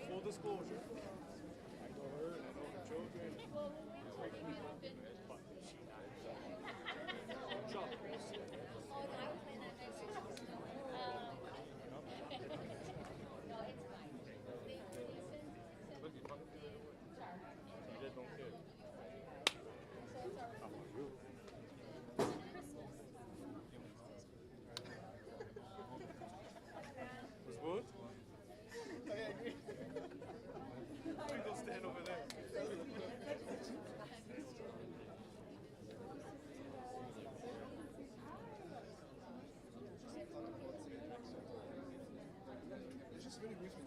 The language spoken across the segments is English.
Full disclosure, I know her and I know her children. Was good? I agree. We go stand over there. It's just really briefly.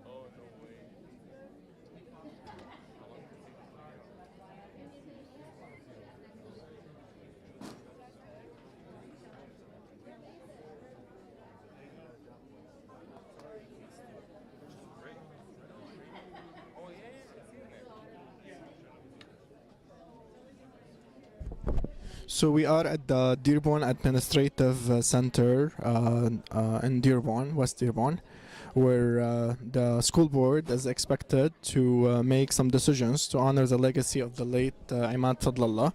Oh, no way. Oh, yeah, So we are at the Dearborn Administrative Center in Dearborn, West Dearborn, where the school board is expected to make some decisions to honor the legacy of the late Imad Fadlallah.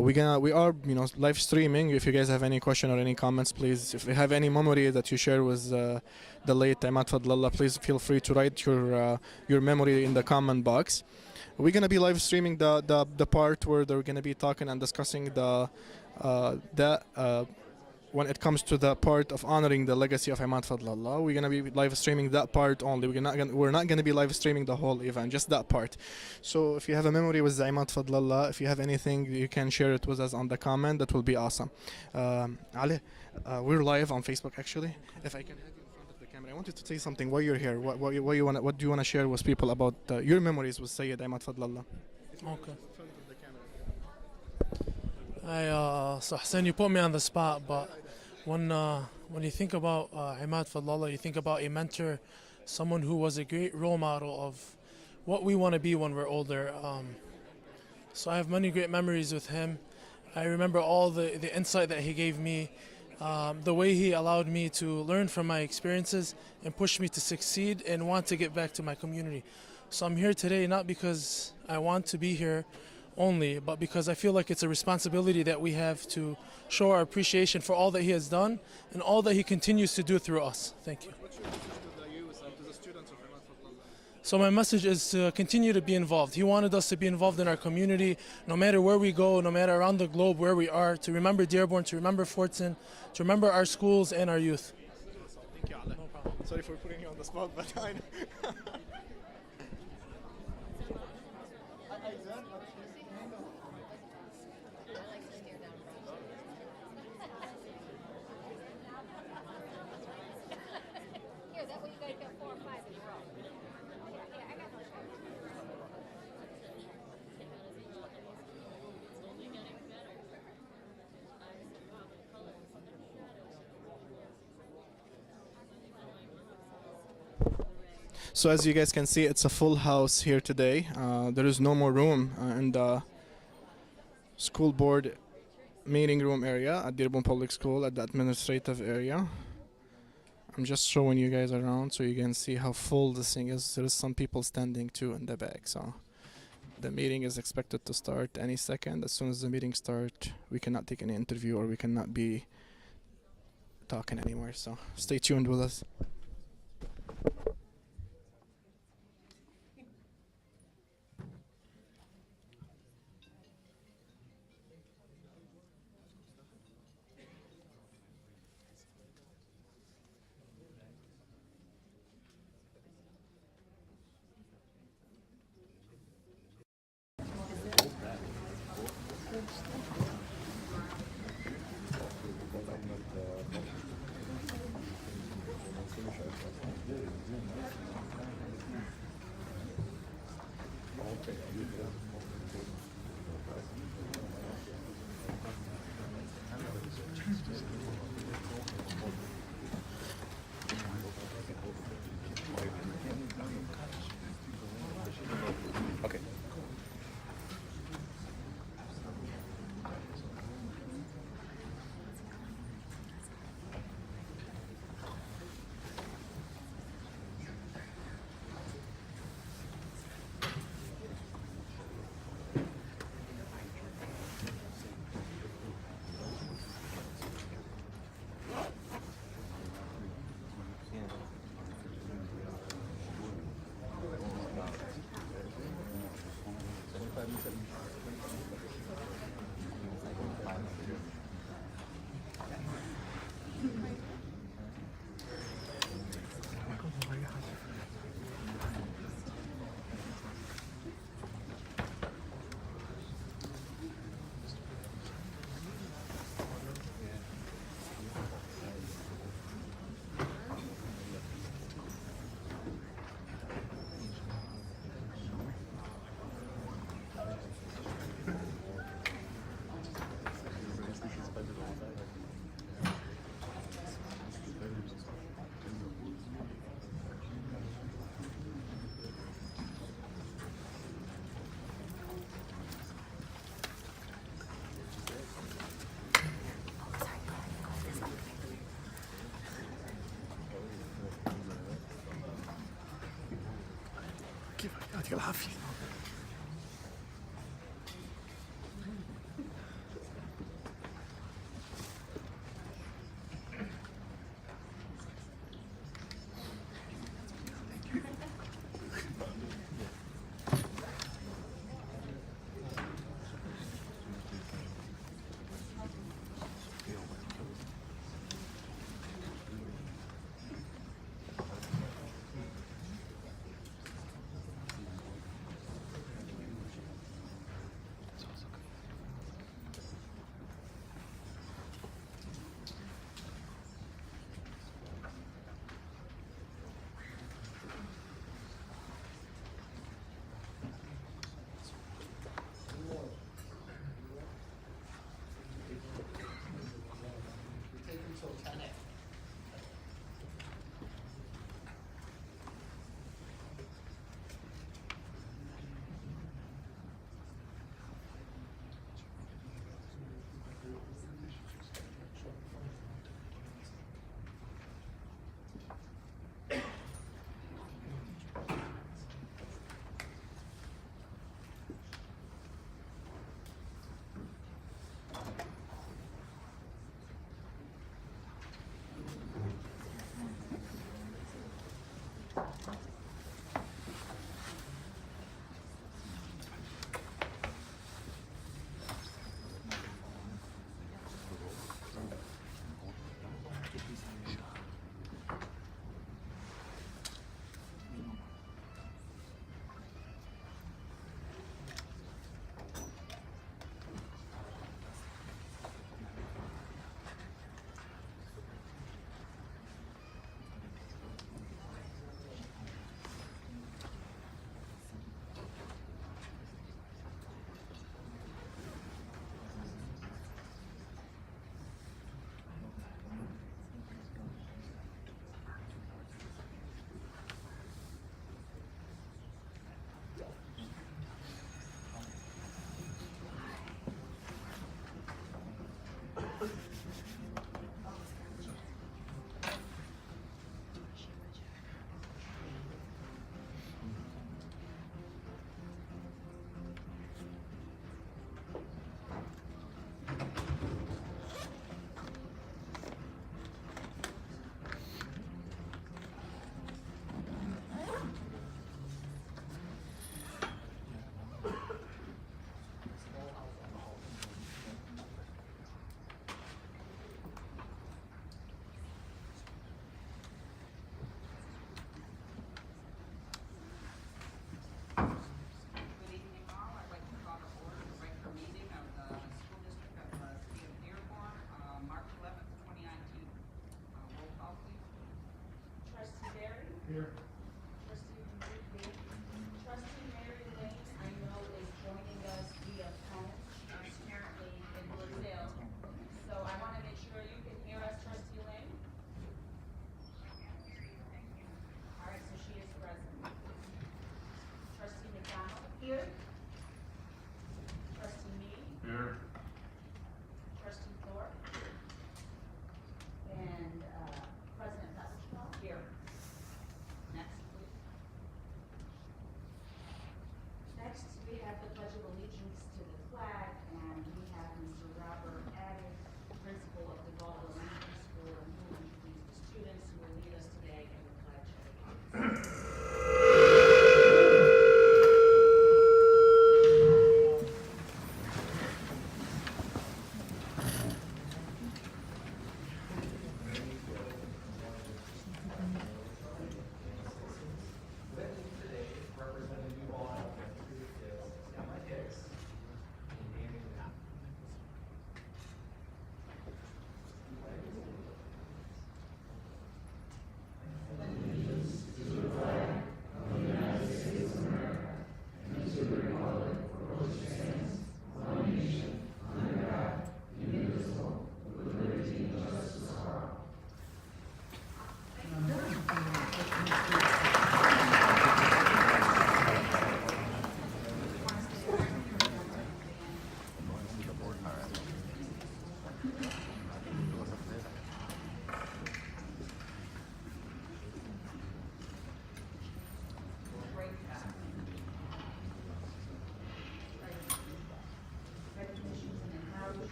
We are live streaming. If you guys have any question or any comments, please, if you have any memory that you share with the late Imad Fadlallah, please feel free to write your memory in the comment box. We're gonna be live streaming the part where they're gonna be talking and discussing when it comes to the part of honoring the legacy of Imad Fadlallah. We're gonna be live streaming that part only. We're not gonna be live streaming the whole event, just that part. So if you have a memory with Imad Fadlallah, if you have anything, you can share it with us on the comment. That will be awesome. Ali, we're live on Facebook actually. If I can have you in front of the camera, I wanted to say something. Why you're here? What do you wanna share with people about your memories with Sayyid Imad Fadlallah? Okay. So Hussein, you put me on the spot, but when you think about Imad Fadlallah, you think about a mentor, someone who was a great role model of what we want to be when we're older. So I have many great memories with him. I remember all the insight that he gave me, the way he allowed me to learn from my experiences and push me to succeed and want to get back to my community. So I'm here today not because I want to be here only, but because I feel like it's a responsibility that we have to show our appreciation for all that he has done and all that he continues to do through us. Thank you. What's your message to the youth and to the students of Imad Fadlallah? So my message is to continue to be involved. He wanted us to be involved in our community, no matter where we go, no matter around the globe where we are, to remember Dearborn, to remember Fordson, to remember our schools and our youth. Thank you, Allah. No problem. Sorry for putting you on the spot, but I Here, that way you guys got 4 or 5 in a row. Yeah, I got no trouble. So as you guys can see, it's a full house here today. There is no more room in the school board meeting room area at Dearborn Public School at the administrative area. I'm just showing you guys around so you can see how full this thing is. There is some people standing too in the back. So the meeting is expected to start any second. As soon as the meeting starts, we cannot take any interview or we cannot be talking anymore. So stay tuned with us. العافية. Here. Trustee Mary Lane, I know, is joining us via phone. She's currently in Brazil. So I want to make sure you can hear us, Trustee Lane. All right, so she is present. Trustee McDonald. Here. Trustee Meade. Here. Trustee Thorpe. And President Fadlallah. Here. Next, please. Next, we have the Pledge of Allegiance to the flag, and we have Mr. Robert Addy, Principal of the Elementary School, and who will introduce the students who will lead us today in the Pledge of Allegiance. With me today, representing you all elementary is Emma Hicks, and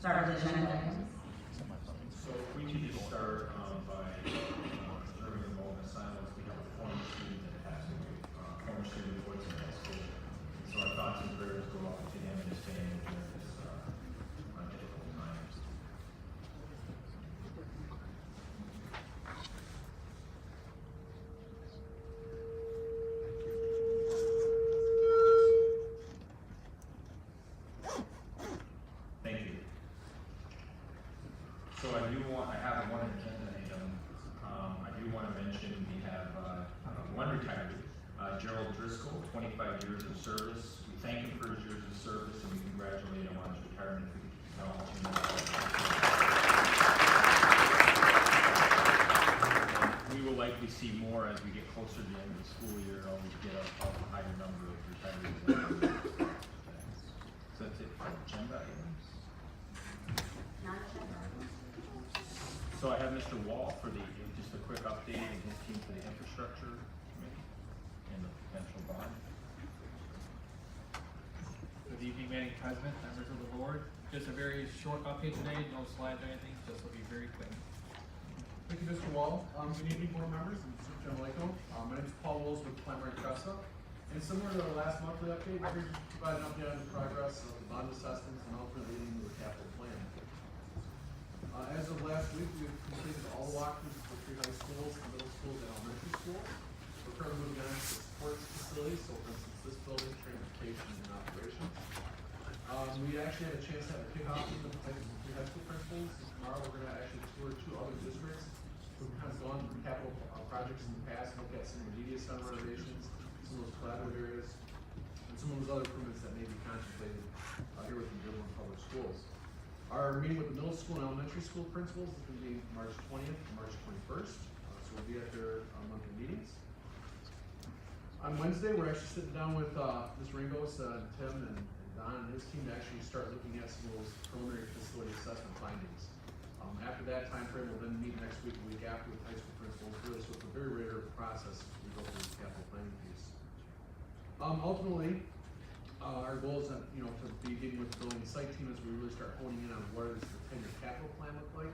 start with agenda items. So we need to start by observing a moment of silence. We have a former student that passed away, former student of Fordson High School. So our thoughts and prayers go out to him and his family during this difficult time. Thank you. So I have one agenda item. I do want to mention we have one retiree, Gerald Driscoll, 25 years of service. We thank him for his years of service and we congratulate him on his retirement. If we could tell him. We will likely see more as we get closer to the end of the school year. Always get a higher number of retirees. So that's it for agenda items. Non-agenda items. So I have Mr. Wall for just a quick update and his team for the infrastructure committee and the potential bond. Good evening, Madam President, members of the board. Just a very short update today, no slides or anything, just will be very quick. Thank you, Mr. Wall. Good evening, board members, and Mr. General. My name is Paul Wills with Primary Tressa. And similar to our last monthly update, we're here to provide an update on the progress of the bond assessments and ultimately leading to the capital plan. As of last week, we've completed all the walkthroughs for 3 high schools, middle schools, and elementary schools. We're currently moving on to sports facilities, so for instance, this building, transportation, and operations. We actually had a chance to have a kickoff with the 3 high school principals. Tomorrow, we're going to actually tour 2 other districts who have gone through capital projects in the past, look at some of the media center renovations, some of those collaborative areas, and some of those other improvements that may be contemplated here with the Dearborn Public Schools. Our meeting with the middle school and elementary school principals is going to be March 20th and March 21st. So we'll be at their monthly meetings. On Wednesday, we're actually sitting down with Ms. Ringos, Tim, and Don and his team to actually start looking at some of those preliminary facility assessment findings. After that time frame, we'll then meet next week, the week after with high school principals. Really, so it's a very rare process as we go through the capital planning piece. Ultimately, our goal is to be getting with the building and site team as we really start honing in on what does the 10-year capital plan look like,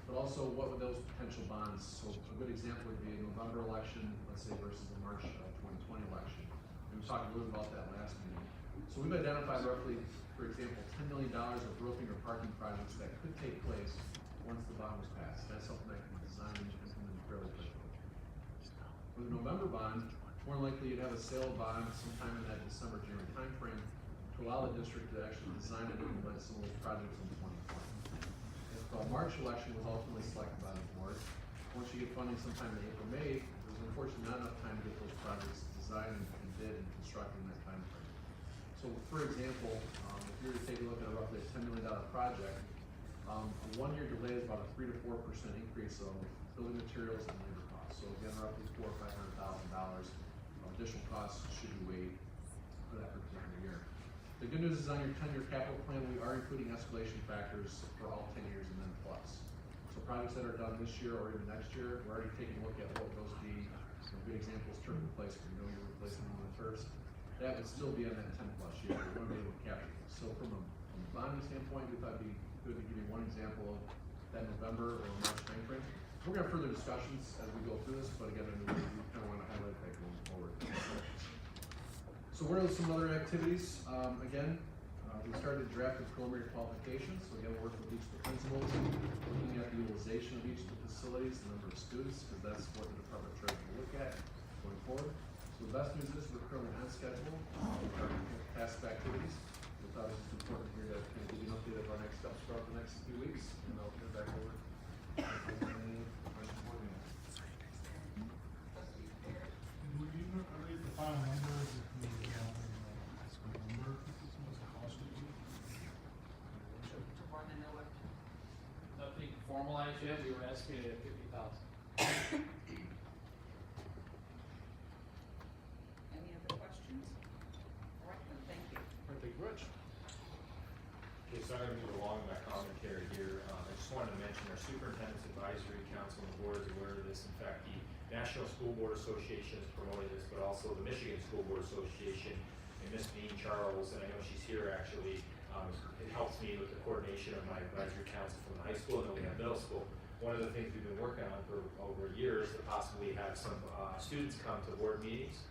but also what would those potential bonds. So a good example would be a November election, let's say, versus the March 2020 election. And we talked a little bit about that last meeting. So we've identified roughly, for example, $10 million of roofing or parking projects that could take place once the bond was passed. That's something that can be designed and implemented fairly quickly. With a November bond, more likely you'd have a sale bond sometime in that December, January timeframe to allow the district to actually design and implement some of those projects in 2020. If the March election was ultimately selected by the board, once you get funding sometime in April, May, there's unfortunately not enough time to get those projects designed and bid and constructed in that timeframe. So for example, if you were to take a look at roughly a $10 million project, a 1-year delay is about a 3 to 4% increase of building materials and labor costs. So again, roughly $400,000 or $500,000 of additional costs should be waived for that particular year. The good news is on your 10-year capital plan, we are including escalation factors for all 10 years and then plus. So projects that are done this year or even next year, we're already taking a look at what those be. Some good examples, turf replacement. You know you're replacing them with turfs. That would still be on that 10+ year. We're going to be able to capture it. So from a bonding standpoint, we thought it'd be good to give you one example of that November or March timeframe. We're going to have further discussions as we go through this, but again, we kind of want to highlight that going forward. So what are some other activities? We started drafting preliminary qualifications. So again, we're working with each of the principals, looking at the utilization of each of the facilities, the number of students, because that's what the Department of Treasury will look at going forward. So the best news is we're currently on schedule with our past activities. We thought it was important here to kind of give you an update of our next steps throughout the next few weeks, and I'll turn it back over. Would you release the final numbers if we high school number? What's the cost of it? Nothing formalized yet, we were estimated at $50,000. Any other questions? All right, then, thank you. Thank you, Rich. Okay, so I'm going to move along with my commentary here. I just wanted to mention our Superintendent's Advisory Council and the board is aware of this. In fact, the National School Board Association is promoting this, but also the Michigan School Board Association and Miss Dean Charles, and I know she's here actually, It helps me with the coordination of my advisory council from the high school, and then we have middle school. One of the things we've been working on for over a year is to possibly have some students come to board meetings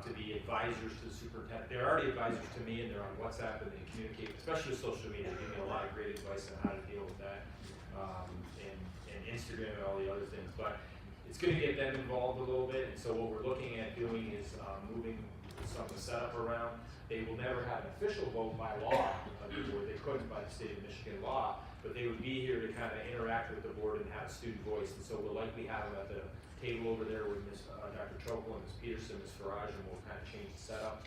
to be advisors to the superintendent. They're already advisors to me, and they're on WhatsApp, and they communicate, especially with social media. They give me a lot of great advice on how to deal with that, and Instagram and all the other things. But it's going to get them involved a little bit, and so what we're looking at doing is moving some of the setup around. They will never have an official vote by law of the board. They couldn't by the state of Michigan law, but they would be here to kind of interact with the board and have a student voice. And so we'll likely have them at the table over there with Dr. Chokol and Ms. Peterson, Ms. Faraj, and we'll kind of change the setup.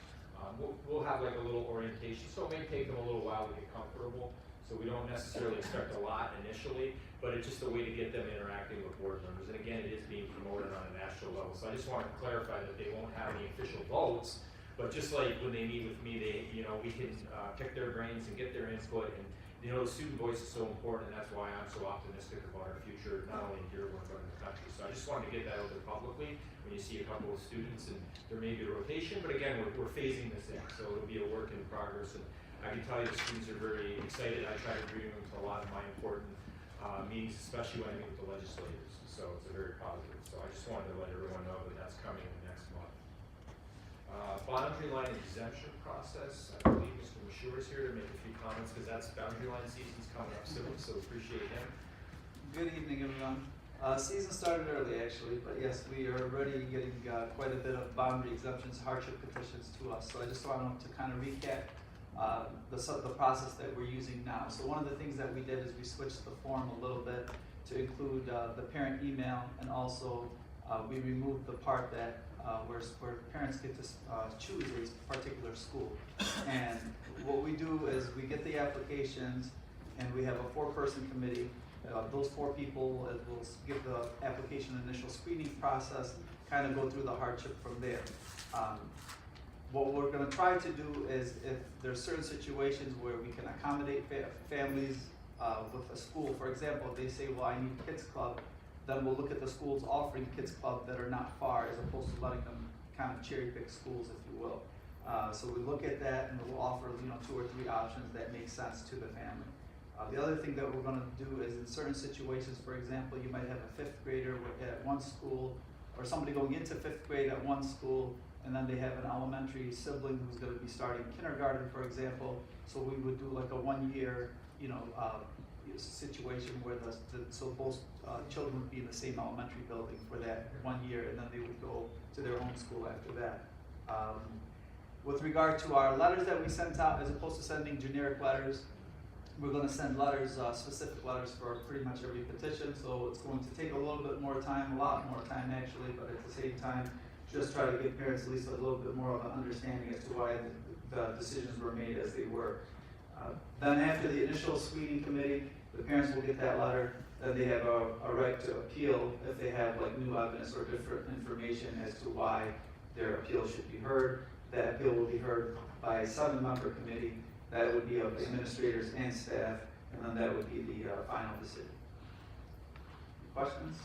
We'll have like a little orientation, so it may take them a little while to get comfortable. So we don't necessarily expect a lot initially, but it's just a way to get them interacting with board members. And again, it is being promoted on a national level. So I just want to clarify that they won't have any official votes, but just like when they meet with me, we can pick their brains and get their input. And the student voice is so important, and that's why I'm so optimistic about our future, not only in Dearborn, but in the country. So I just wanted to get that out there publicly when you see a couple of students, and there may be a rotation, but again, we're phasing this in, so it'll be a work in progress. And I can tell you the students are very excited. I try to bring them to a lot of my important meetings, especially when I meet with the legislators. So it's a very positive. So I just wanted to let everyone know that that's coming in the next month. Boundary line exemption process. I believe Mr. Mabashir is here to make a few comments because that's boundary line season's coming up soon, so appreciate him. Good evening, everyone. Season started early, actually, but yes, we are already getting quite a bit of boundary exemptions, hardship petitions to us. So I just wanted to kind of recap the process that we're using now. So one of the things that we did is we switched the form a little bit to include the parent email, and also we removed the part that where parents get to choose a particular school. And what we do is we get the applications, and we have a 4-person committee. Those 4 people will give the application initial screening process, kind of go through the hardship from there. What we're going to try to do is, if there's certain situations where we can accommodate families with a school, for example, if they say, well, I need kids club, then we'll look at the schools offering kids club that are not far, as opposed to letting them kind of cherry pick schools, if you will. So we look at that, and we'll offer 2 or 3 options that make sense to the family. The other thing that we're going to do is, in certain situations, for example, you might have a 5th grader at one school, or somebody going into 5th grade at one school, and then they have an elementary sibling who's going to be starting kindergarten, for example. So we would do like a 1-year, situation where so both children would be in the same elementary building for that 1 year, and then they would go to their home school after that. With regard to our letters that we sent out, as opposed to sending generic letters, we're going to send letters, specific letters for pretty much every petition. So it's going to take a little bit more time, a lot more time actually, but at the same time, just try to give parents at least a little bit more of an understanding as to why the decisions were made as they were. Then after the initial screening committee, the parents will get that letter. Then they have a right to appeal if they have like new evidence or different information as to why their appeal should be heard. That appeal will be heard by a 7-member committee. That would be of administrators and staff, and then that would be the final decision. Questions?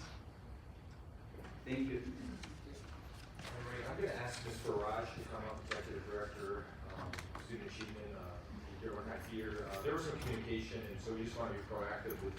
Thank you. All right, I'm going to ask Ms. Faraj to come up, Executive Director, Student Achievement, Dearborn High here. There was some communication, and so we just want to be proactive with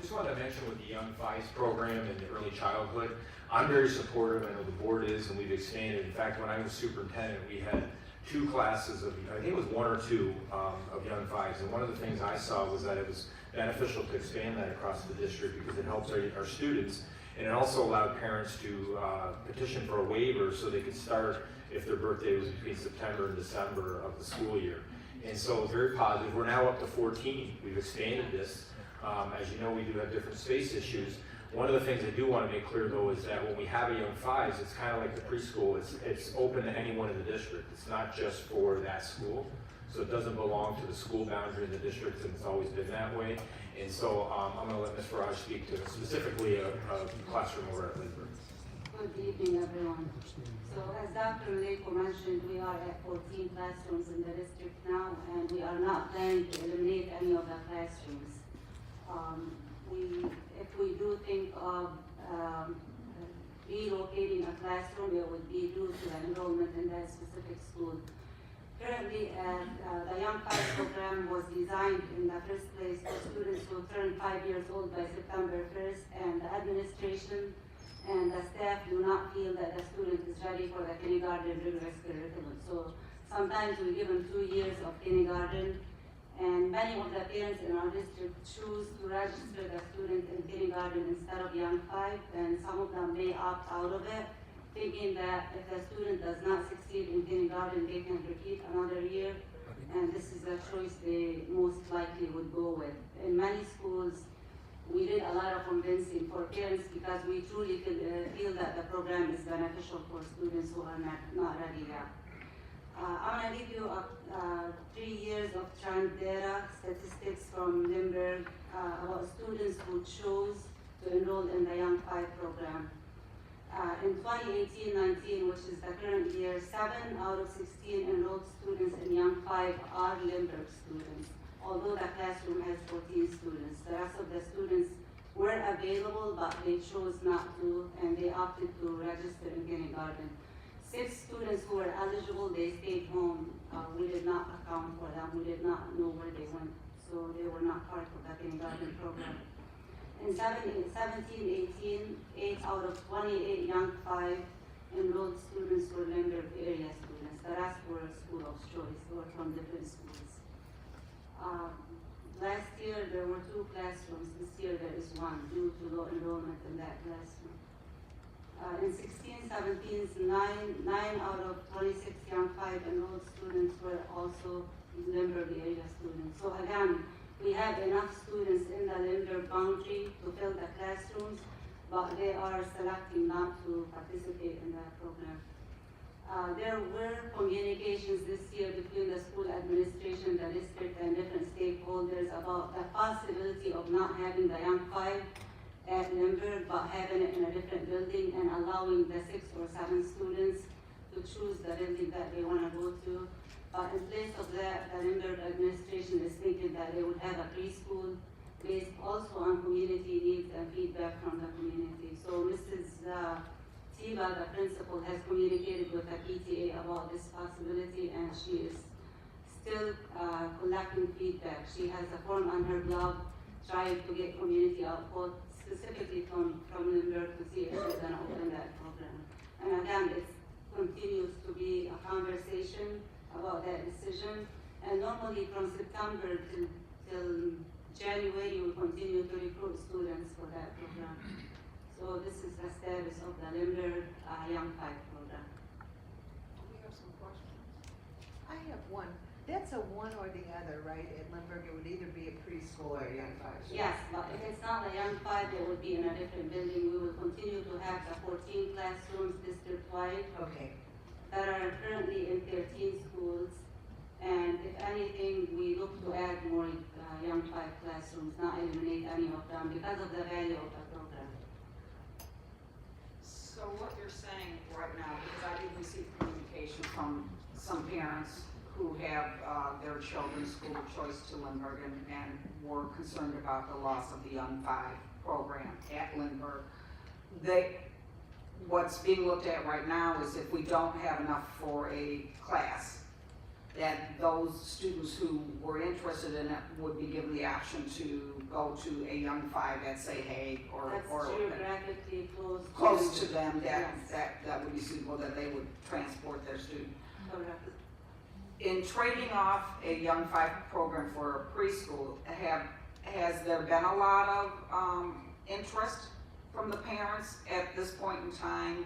just wanted to mention with the Young Fives program and the early childhood. I'm very supportive, I know the board is, and we've expanded. In fact, when I was superintendent, we had 2 classes of, I think it was 1 or 2 of Young Fives, and one of the things I saw was that it was beneficial to expand that across the district because it helps our students, and it also allowed parents to petition for a waiver so they could start if their birthday was between September and December of the school year. And so very positive. We're now up to 14. We've expanded this. As you know, we do have different space issues. One of the things I do want to make clear, though, is that when we have a Young Fives, it's kind of like the preschool. It's open to anyone in the district. It's not just for that school. So it doesn't belong to the school boundary in the district, and it's always been that way. And so I'm going to let Ms. Faraj speak to specifically a classroom over at Lisbon. Good evening, everyone. So as Dr. Leiko mentioned, we are at 14 classrooms in the district now, and we are not planning to eliminate any of the classrooms. If we do think of relocating a classroom, it would be due to the enrollment in that specific school. Currently, the Young Five program was designed in the first place for students who turn 5 years old by September 1st, and the administration and the staff do not feel that the student is ready for the kindergarten rigorous curriculum. So sometimes we give them 2 years of kindergarten, and many of the parents in our district choose to register the student in kindergarten instead of Young Five, and some of them may opt out of it, thinking that if the student does not succeed in kindergarten, they can repeat another year, and this is the choice they most likely would go with. In many schools, we did a lot of convincing for parents because we truly feel that the program is beneficial for students who are not ready yet. I'm going to give you 3 years of trend data statistics from Limburg about students who chose to enroll in the Young Five program. In 2018-19, which is the current year, 7 out of 16 enrolled students in Young Five are Limburg students, although the classroom has 14 students. The rest of the students were available, but they chose not to, and they opted to register in kindergarten. 6 students who were eligible, they stayed home. We did not account for them. We did not know where they went, so they were not part of the kindergarten program. In 17-18, 8 out of 28 Young Five enrolled students were Limburg area students. The rest were school of choice or from different schools. Last year there were 2 classrooms. This year there is 1 due to low enrollment in that classroom. In 16-17, 9 out of 26 Young Five enrolled students were also Limburg area students. So again, we have enough students in the Limburg boundary to fill the classrooms, but they are selecting not to participate in that program. There were communications this year between the school administration, the district, and different stakeholders about the possibility of not having the Young Five at Limburg, but having it in a different building and allowing the 6 or 7 students to choose the building that they want to go to. But in place of that, the Limburg administration is thinking that they would have a preschool based also on community needs and feedback from the community. So Mrs. Tiba, the principal, has communicated with the PTA about this possibility, and she is still collecting feedback. She has a form on her blog trying to get community output, specifically from Limburg, to see if she's going to open that program. And again, it continues to be a conversation about that decision, and normally from September till January we continue to recruit students for that program. So this is the status of the Limburg Young Five program. We have some questions. I have one. That's a one or the other, right? At Limburg, it would either be a preschool or a Young Five. Yes, but if it's not a Young Five, it would be in a different building. We will continue to have the 14 classrooms district-wide. Okay. That are currently in 13 schools, and if anything, we look to add more Young Five classrooms, not eliminate any of them because of the value of the program. So what you're saying right now, because I did receive communication from some parents who have their children's school of choice to Limburg and were concerned about the loss of the Young Five program at Limburg. What's being looked at right now is if we don't have enough for a class, that those students who were interested in it would be given the option to go to a Young Five at, say, Hague or geographically close to them, yes. that would be suitable, that they would transport their student. Correct. In trading off a Young Five program for a preschool, has there been a lot of interest from the parents at this point in time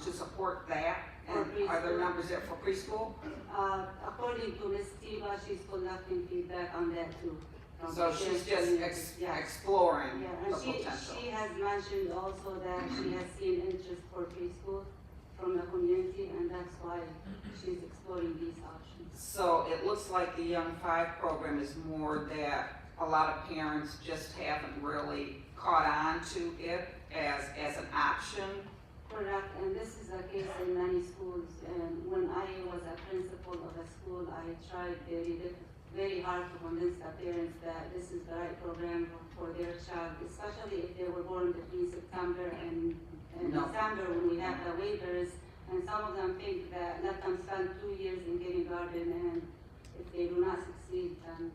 to support that? And are there numbers there for preschool? According to Ms. Tiba, she's collecting feedback on that too. So she's just exploring the potential. She has mentioned also that she has seen interest for preschool from the community, and that's why she's exploring these options. So it looks like the Young Five program is more that a lot of parents just haven't really caught on to it as an option. Correct, and this is a case in many schools. And when I was a principal of a school, I tried very hard to convince the parents that this is the right program for their child, especially if they were born between September and December, when we have the waivers. And some of them think that let them spend 2 years in kindergarten, and if they do not succeed, then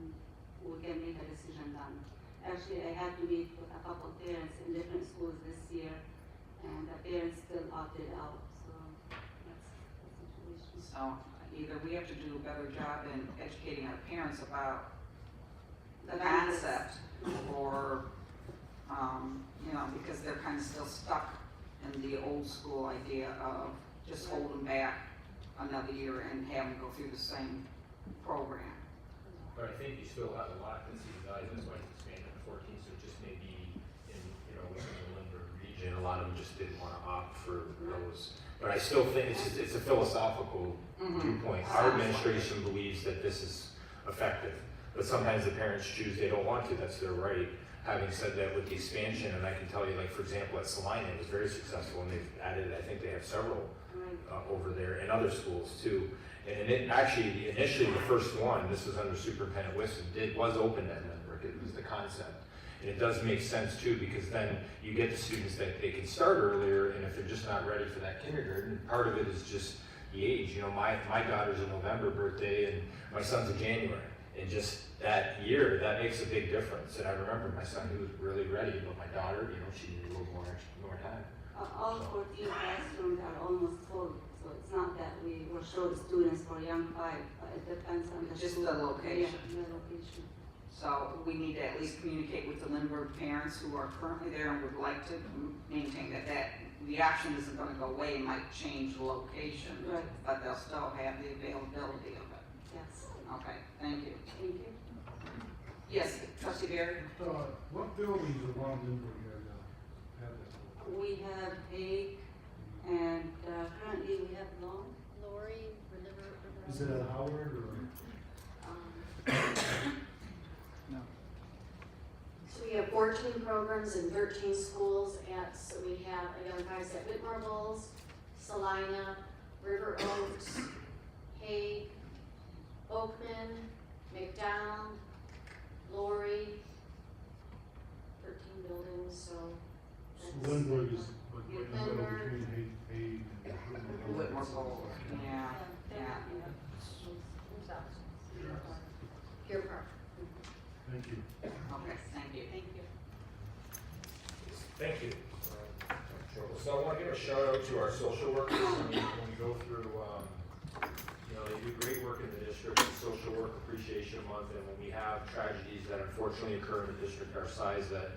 we can make a decision then. Actually, I had to meet with a couple parents in different schools this year, and the parents still opted out, so that's the situation. So either we have to do a better job in educating our parents about the concept, or, you know, because they're kind of still stuck in the old school idea of just hold them back another year and have them go through the same program. But I think you still have a lot that see the value, that's why it's expanded to 14, so it just may be in, you know, within the Lindbergh region, a lot of them just didn't want to opt for those. But I still think it's a philosophical viewpoint. Our administration believes that this is effective, but sometimes the parents choose they don't want to, that's their right. Having said that, with the expansion, and I can tell you, like, for example, at Salina, it was very successful, and they've added, I think they have several over there, and other schools too. And it actually, initially, the first one, this was under Superintendent Wilson, was open at Lindbergh. It was the concept. And it does make sense too, because then you get the students that they can start earlier, and if they're just not ready for that kindergarten, part of it is just the age. You know, my daughter's a November birthday, and my son's a January. And just that year, that makes a big difference. And I remember my son, he was really ready, but my daughter, you know, she needed a little more time. All 14 classrooms are almost full, so it's not that we will short students for young 5, but it depends on the Just school. the location. Yeah, the location. So we need to at least communicate with the Lindbergh parents who are currently there and would like to maintain that the option isn't going to go away. It might change the location, Right. but they'll still have the availability of it. Yes. Okay, thank you. Thank you. Yes, Trustee Barry? What buildings around Lindbergh here now have that? We have Hague, and currently we have Long. Lori, River. Is it at Howard or? So we have 14 programs in 13 schools so we have identified at Whitmore Bulls, Salina, River Oaks, Hague, Oakman, McDonald, Lori, 13 buildings, so. that's- Lindbergh is like right in the middle Lindbergh. between Hague and Whitmore Bowl. Yeah, yeah. Here, Park. Thank you. Okay, thank you. Thank you. Thank you. So I want to give a shout out to our social workers. I mean, when we go through, you know, they do great work in the district. It's Social Work Appreciation Month, and when we have tragedies that unfortunately occur in a district our size, that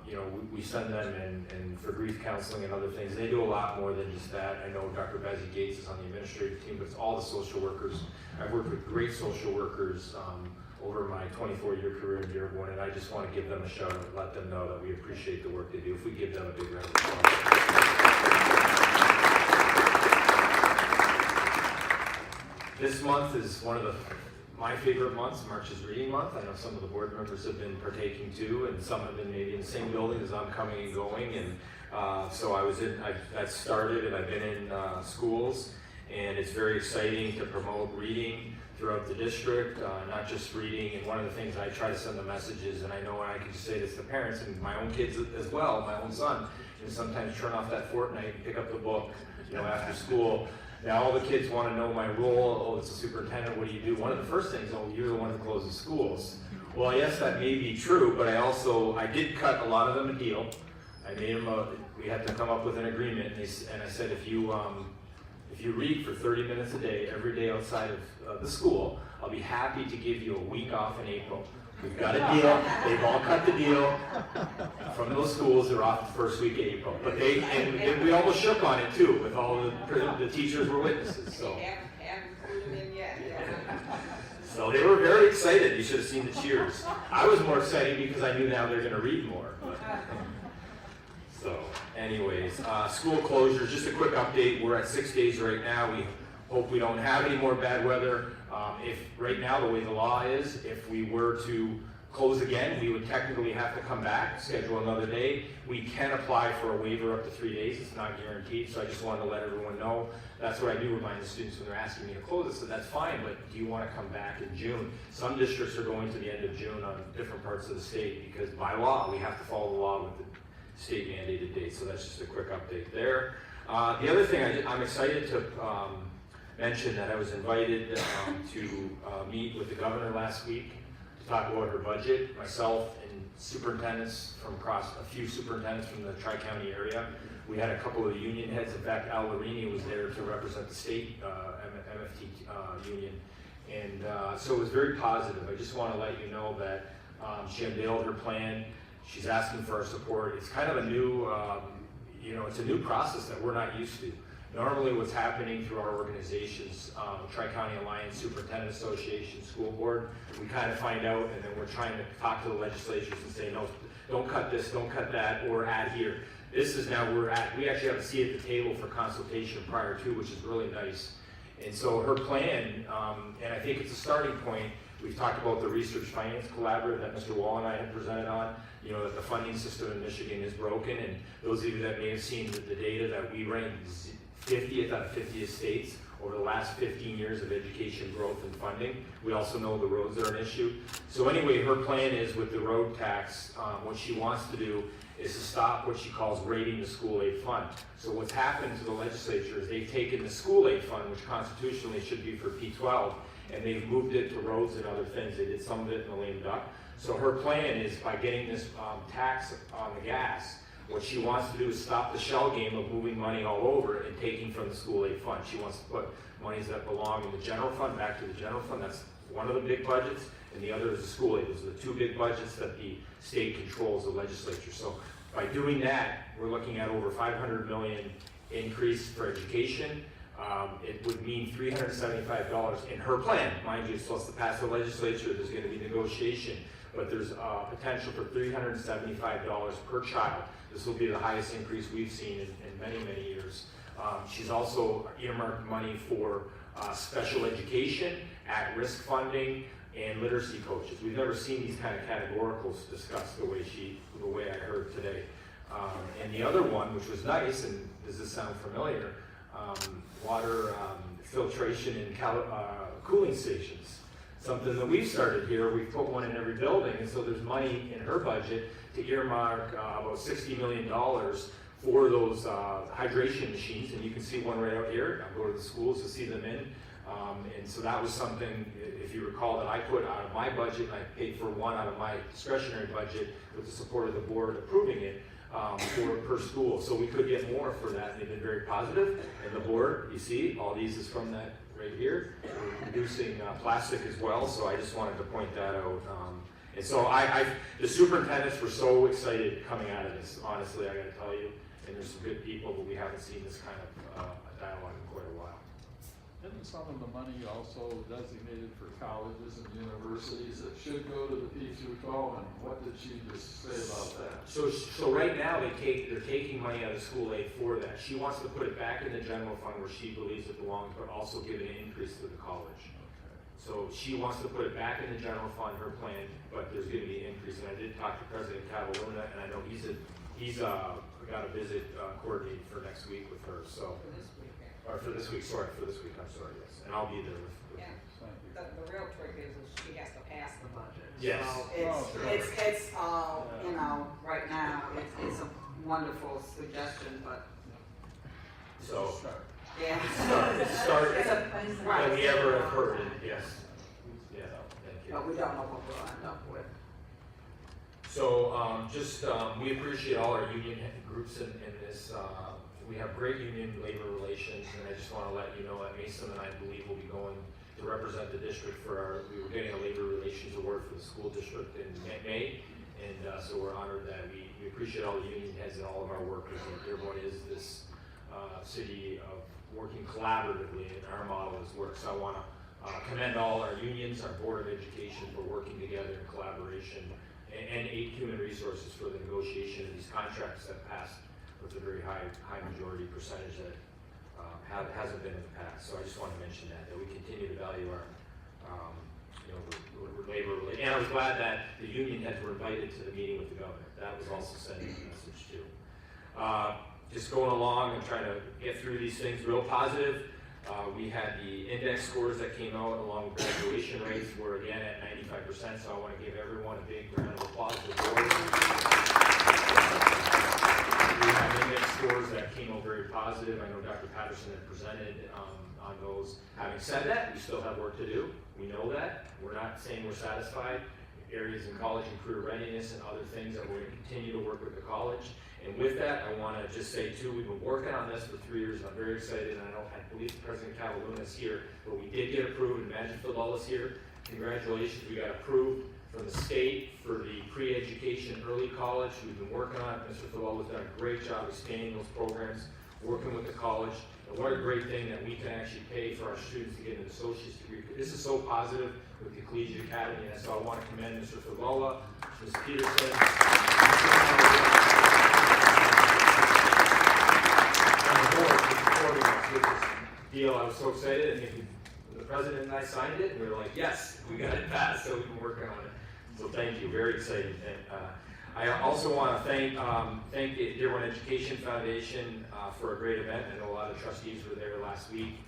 you know, we send them and for grief counseling and other things. They do a lot more than just that. I know Dr. Bezzy Gates is on the administrative team, but it's all the social workers. I've worked with great social workers over my 24-year career in Dearborn, and I just want to give them a shout out and let them know that we appreciate the work they do. If we give them a big round of applause. This month is one of my favorite months. March is reading month. I know some of the board members have been partaking too, and some have been maybe in the same building as I'm coming and going. And so I started, and I've been in schools, and it's very exciting to promote reading throughout the district, not just reading. And one of the things I try to send the messages, and I know I can say this to parents and my own kids as well, my own son, is sometimes turn off that Fortnite and pick up the book, you know, after school. Now all the kids want to know my role. Oh, it's a superintendent, what do you do? One of the first things, oh, you're the one who closes schools. Well, yes, that may be true, but I did cut a lot of them a deal. I made them we had to come up with an agreement, and I said, if you read for 30 minutes a day, every day outside of the school, I'll be happy to give you a week off in April. We've got a deal. They've all cut the deal. From those schools, they're off the first week of April. But and we almost shook on it too, with all the teachers were witnesses. So. So they were very excited. You should have seen the cheers. I was more excited because I knew now they're going to read more. So, anyways, school closures. Just a quick update. We're at 6 days right now. We hope we don't have any more bad weather. If right now the way the law is, if we were to close again, we would technically have to come back, schedule another day. We can apply for a waiver up to 3 days. It's not guaranteed, so I just wanted to let everyone know. That's what I do remind the students when they're asking me to close it. So that's fine, but do you want to come back in June? Some districts are going to the end of June on different parts of the state because by law, we have to follow the law with the state mandated date. So that's just a quick update there. The other thing, I'm excited to mention that I was invited to meet with the governor last week to talk about her budget. Myself and superintendents from across, a few superintendents from the Tri-County area. We had a couple of the union heads. In fact, Al Larini was there to represent the state MFT union. And so it was very positive. I just want to let you know that she unveiled her plan. She's asking for our support. It's kind of a new, it's a new process that we're not used to. Normally what's happening through our organizations, Tri-County Alliance, Superintendent Association, School Board, we kind of find out and then we're trying to talk to the legislatures and say, no, don't cut this, don't cut that, or add here. This is now we actually have a seat at the table for consultation prior to, which is really nice. And so her plan, and I think it's a starting point. We've talked about the Research Finance Collaborative that Mr. Wall and I had presented on, that the funding system in Michigan is broken. And those of you that may have seen the data that we ranked 50th out of 50 states over the last 15 years of education growth and funding. We also know the roads are an issue. So anyway, her plan is with the road tax, what she wants to do is to stop what she calls raiding the school aid fund. So what's happened to the legislature is they've taken the school aid fund, which constitutionally should be for P12, and they've moved it to roads and other things. They did some of it in the lame duck. So her plan is by getting this tax on the gas, what she wants to do is stop the shell game of moving money all over and taking from the school aid fund. She wants to put monies that belong in the general fund back to the general fund. That's one of the big budgets, and the other is the school aid. Those are the two big budgets that the state controls, the legislature. So by doing that, we're looking at over $500 million increase for education. It would mean $375 in her plan. Mind you, so it's to pass the legislature, there's going to be negotiation, but there's potential for $375 per child. This will be the highest increase we've seen in many, many years. She's also earmarked money for special education, at-risk funding, and literacy coaches. We've never seen these kind of categoricals discussed the way I heard today. And the other one, which was nice, and does this sound familiar, water filtration and cooling stations. Something that we've started here. We've put one in every building, and so there's money in her budget to earmark about $60 million for those hydration machines, and you can see one right out here. I go to the schools to see them in. And so that was something, if you recall, that I put out of my budget, and I paid for one out of my discretionary budget with the support of the board approving it per school. So we could get more for that, and they've been very positive. And the board, you see, all these is from that right here. We're reducing plastic as well, so I just wanted to point that out. And so the superintendents were so excited coming out of this, honestly, I gotta tell you. And there's some good people, but we haven't seen this kind of dialogue in quite a while. Isn't some of the money also designated for colleges and universities that should go to the P-12, and what did she just say about that? So right now they're taking money out of school aid for that. She wants to put it back in the general fund where she believes it belongs, but also give an increase to the college. Okay. So she wants to put it back in the general fund, her plan, but there's going to be an increase. And I did talk to President Cataluna, and I know he's got a visit coordinated for next week with her. So. For this week, I'm sorry, yes. And I'll be there with yeah. The real trick is she has to pass the budget. Yes. So it's right now, it's a wonderful suggestion, but. So. Yeah. It's a start right. that we ever have heard, yes. Yeah, thank you. But we don't know what we'll end up with. So we appreciate all our union groups in this. We have great union labor relations, and I just want to let you know that Mason and I believe will be going to represent the district we were getting a labor relations award for the school district in May, and so we're honored that we appreciate all the union heads and all of our workers. And Dearborn is this city of working collaboratively, and our model is work. So I want to commend all our unions, our Board of Education for working together in collaboration, and Human Resources for the negotiation of these contracts that passed with a very high majority percentage that hasn't been in the past. So I just want to mention that we continue to value our labor relations. And I was glad that the union heads were invited to the meeting with the governor. That was also sending a message too. Just going along and trying to get through these things real positive. We had the index scores that came out along with graduation rates were again at 95%. So I want to give everyone a big round of applause to the board. We have index scores that came out very positive. I know Dr. Patterson had presented on those. Having said that, we still have work to do. We know that. We're not saying we're satisfied. Areas in college and career readiness and other things that we're going to continue to work with the college. And with that, I want to just say too, we've been working on this for 3 years, and I'm very excited. And I believe President Cavaluna is here, but we did get approved, and Imad Fadlallah is here. Congratulations, we got approved from the state for the pre-education early college. We've been working on it. Mr. Fadlallah has done a great job expanding those programs, working with the college. And what a great thing that we can actually pay for our students to get an associate's degree. This is so positive with the Collegiate Academy, and so I want to commend Mr. Fadlallah, Ms. Peterson, and the board for supporting us with this deal. I was so excited, and the president and I signed it, and we were like, yes, we got it passed, so we've been working on it. So thank you, very excited. And, I also want to thank the Dearborn Education Foundation for a great event. I know a lot of trustees were there last week.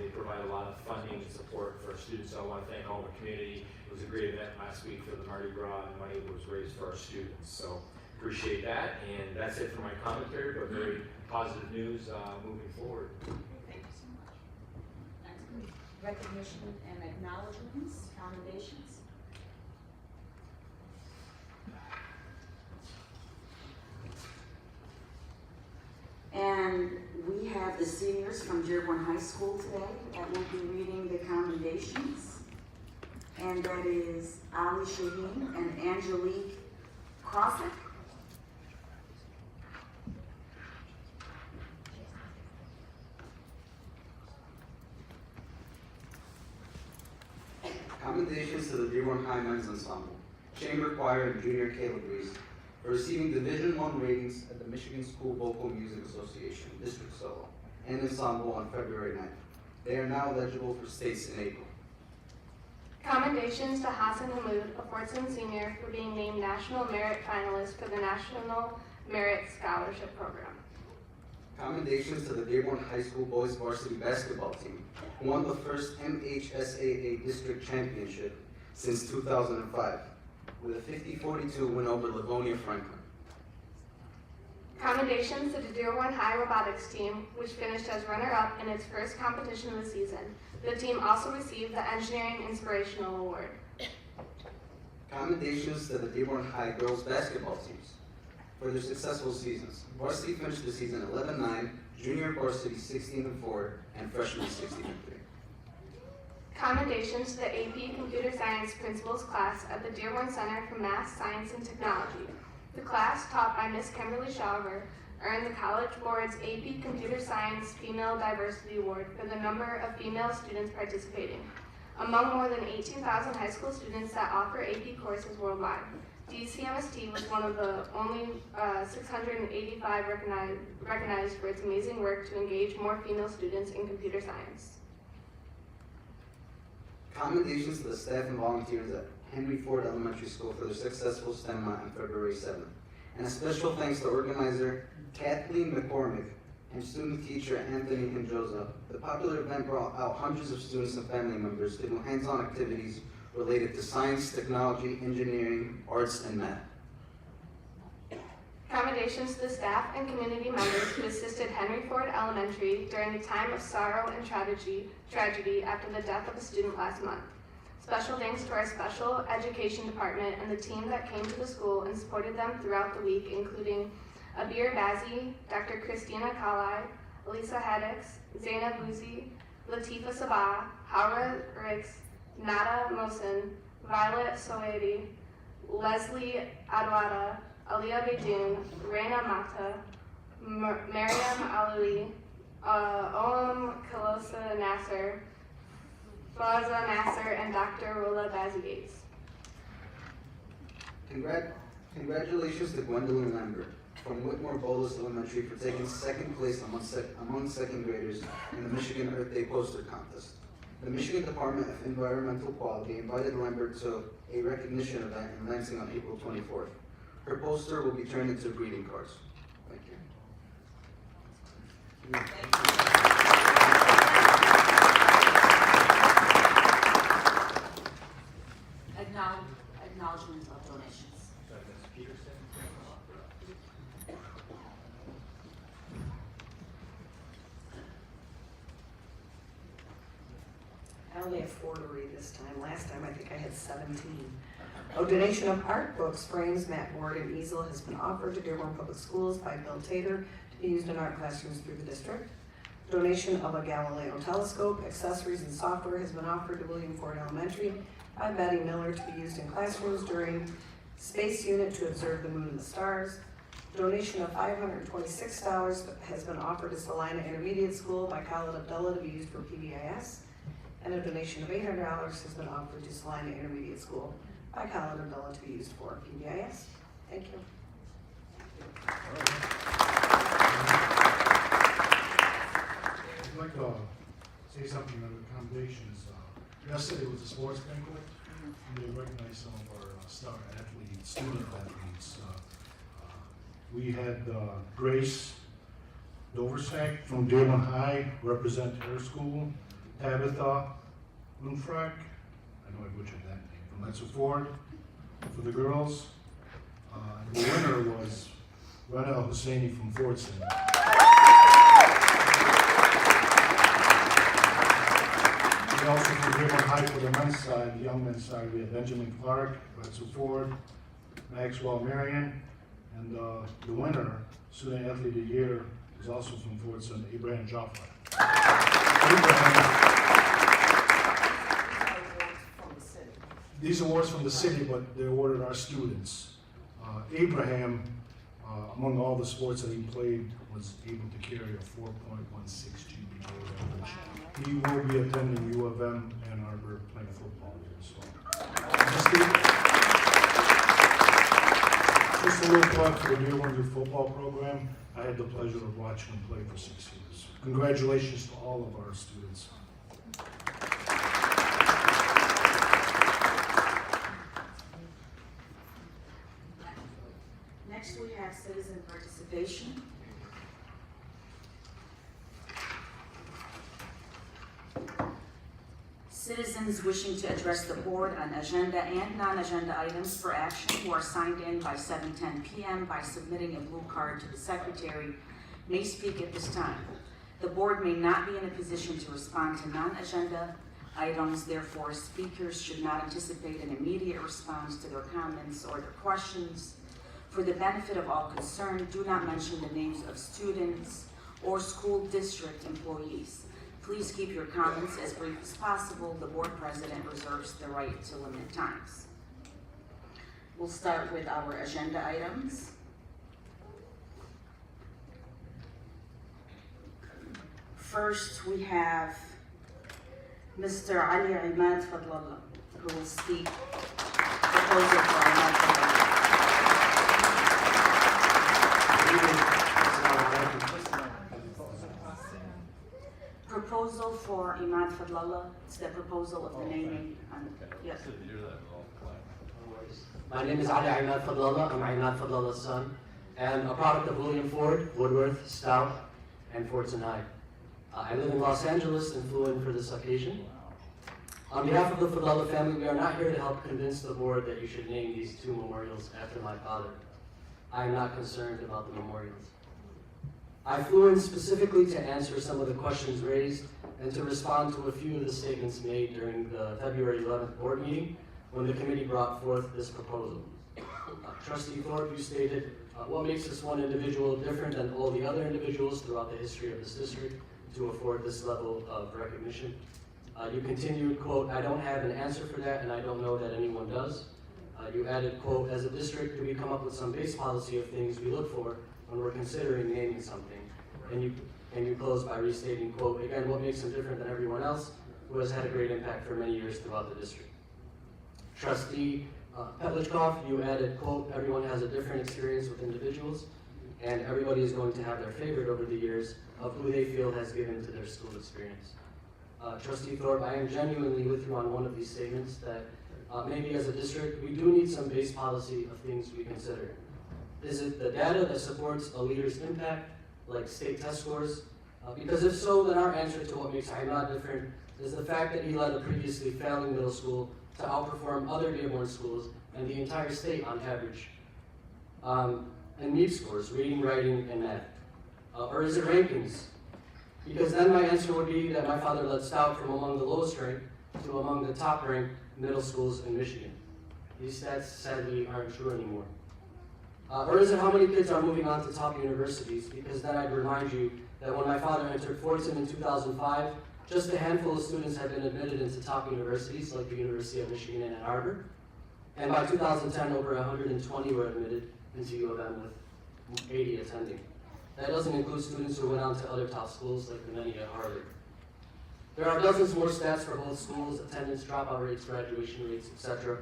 They provide a lot of funding and support for our students, so I want to thank all the community. It was a great event last week for the Mardi Gras, and money was raised for our students. So appreciate that, and that's it for my commentary, but very positive news moving forward. Thank you so much. Next, recognition and acknowledgements, commendations. And we have the seniors from Dearborn High School today that will be reading the commendations. And that is Ali Shaheen and Angelique Crossick. Commendations to the Dearborn High Men's Ensemble, Chamber Choir and Junior Calibrese for receiving Division I ratings at the Michigan School Vocal Music Association District Solo and Ensemble on February 9th. They are now eligible for states in April. Commendations to Hassan Hamoud, a Fordson senior, for being named National Merit Finalist for the National Merit Scholarship Program. Commendations to the Dearborn High School Boys Varsity Basketball Team, who won the first MHSAA District Championship since 2005, with a 50-42 win over Livonia Franklin. Commendations to the Dearborn High Robotics Team, which finished as runner-up in its first competition of the season. The team also received the Engineering Inspirational Award. Commendations to the Dearborn High Girls Basketball Teams for their successful seasons. Varsity finished the season 11-9, Junior Varsity 16-4, and Freshman 16-3. Commendations to the AP Computer Science Principals class at the Dearborn Center for Math, Science, and Technology. The class, taught by Ms. Kimberly Shauver, earned the College Board's AP Computer Science Female Diversity Award for the number of female students participating. Among more than 18,000 high school students that offer AP courses worldwide, DCMST was one of the only 685 recognized for its amazing work to engage more female students in computer science. Commendations to the staff and volunteers at Henry Ford Elementary School for their successful STEM Month on February 7th. And a special thanks to organizer Kathleen McCormick and student teacher Anthony Hinjosa. The popular event brought out hundreds of students and family members to do hands-on activities related to science, technology, engineering, arts, and math. Commendations to the staff and community members who assisted Henry Ford Elementary during a time of sorrow and tragedy after the death of a student last month. Special thanks to our special education department and the team that came to the school and supported them throughout the week, including Abir Bazi, Dr. Christina Kalai, Elisa Haddix, Zainab Bouzi, Latifa Sabah, Haura Rix, Nada Mohsen, Violet Soedi, Leslie Adwada, Aliyah Bejun, Reina Mata, Mariam Alawi, Olam Kalosa Nasser, Faza Nasser, and Dr. Rola Bazi-Gates. Congratulations to Gwendolyn Lambert from Whitmore Bolus Elementary for taking second place among second graders in the Michigan Earth Day poster contest. The Michigan Department of Environmental Quality invited Lambert to a recognition event in Lansing on April 24th. Her poster will be turned into greeting cards. Thank you. Acknowledgement of donations. I only have 4 to read this time. Last time I think I had 17. A donation of art books, frames, mat board, and easel has been offered to Dearborn Public Schools by Bill Tater to be used in art classrooms through the district. Donation of a Galileo telescope, accessories, and software has been offered to William Ford Elementary by Betty Miller to be used in classrooms during Space Unit to observe the moon and the stars. Donation of $526 has been offered to Salina Intermediate School by Khalid Abdullah to be used for PBIS. And a donation of $800 has been offered to Salina Intermediate School by Khalid Abdullah to be used for PBIS. Thank you. I'd like to say something on the accommodations. Yesterday was a sports banquet, and they recognized some of our star athletes, student athletes. We had Grace Doversack from Dearborn High represent her school, Tabitha Lundfrack, I know I butchered that name, from Metzer Ford for the girls. The winner was Rana Husseini from Fordson. And also from Dearborn High for the men's side, the young men's side, we had Benjamin Clark, Metzer Ford, Maxwell Marion, and the winner, Student Athlete of the Year, is also from Fordson, Abraham Jaffa. These awards from the city, but they're awarded our students. Abraham, among all the sports that he played, was able to carry a 4.16 GPA average. He will be attending U of M Ann Arbor playing football here. So, just a little plug for the Dearborn Youth Football Program. I had the pleasure of watching him play for 6 years. Congratulations to all of our students. Next, we have citizen participation. Citizens wishing to address the board on agenda and non-agenda items for action who are signed in by 7:10 p.m. by submitting a blue card to the secretary may speak at this time. The board may not be in a position to respond to non-agenda items, therefore speakers should not anticipate an immediate response to their comments or their questions. For the benefit of all concerned, do not mention the names of students or school district employees. Please keep your comments as brief as possible. The board president reserves the right to limit times. We'll start with our agenda items. First, we have Mr. Ali Imad Fadlallah, who will speak proposal for Imad Fadlallah. Proposal for Imad Fadlallah. It's the proposal of the naming. Yes. My name is Ali Imad Fadlallah. I'm Imad Fadlallah's son, and a product of William Ford, Woodworth, Stout, and Fordson High. I live in Los Angeles and flew in for this occasion. On behalf of the Fadlallah family, we are not here to help convince the board that you should name these 2 memorials after my father. I am not concerned about the memorials. I flew in specifically to answer some of the questions raised and to respond to a few of the statements made during the February 11th board meeting when the committee brought forth this proposal. Trustee Thorpe, you stated, what makes this one individual different than all the other individuals throughout the history of this district to afford this level of recognition? You continued, quote, I don't have an answer for that and I don't know that anyone does. You added, quote, as a district, do we come up with some base policy of things we look for when we're considering naming something? And you close by restating, quote, again, what makes him different than everyone else who has had a great impact for many years throughout the district. Trustee Petlichkov, you added, quote, everyone has a different experience with individuals and everybody is going to have their favorite over the years of who they feel has given to their school experience. Trustee Thorpe, I am genuinely with you on one of these statements that maybe as a district, we do need some base policy of things we consider. Is it the data that supports a leader's impact, like state test scores? Because if so, then our answer to what makes Imad different is the fact that he led a previously failing middle school to outperform other Dearborn schools and the entire state on average. And NEEP scores, reading, writing, and math. Or is it rankings? Because then my answer would be that my father led Stout from among the lowest ranked to among the top ranked middle schools in Michigan. These stats sadly aren't true anymore. Or is it how many kids are moving on to top universities? Because then I'd remind you that when my father entered Fordson in 2005, just a handful of students had been admitted into top universities like the University of Michigan in Ann Arbor. And by 2010, over 120 were admitted into U of M with 80 attending. That doesn't include students who went on to other top schools like many at Harvard. There are dozens more stats for both schools, attendance, dropout rates, graduation rates, etc.,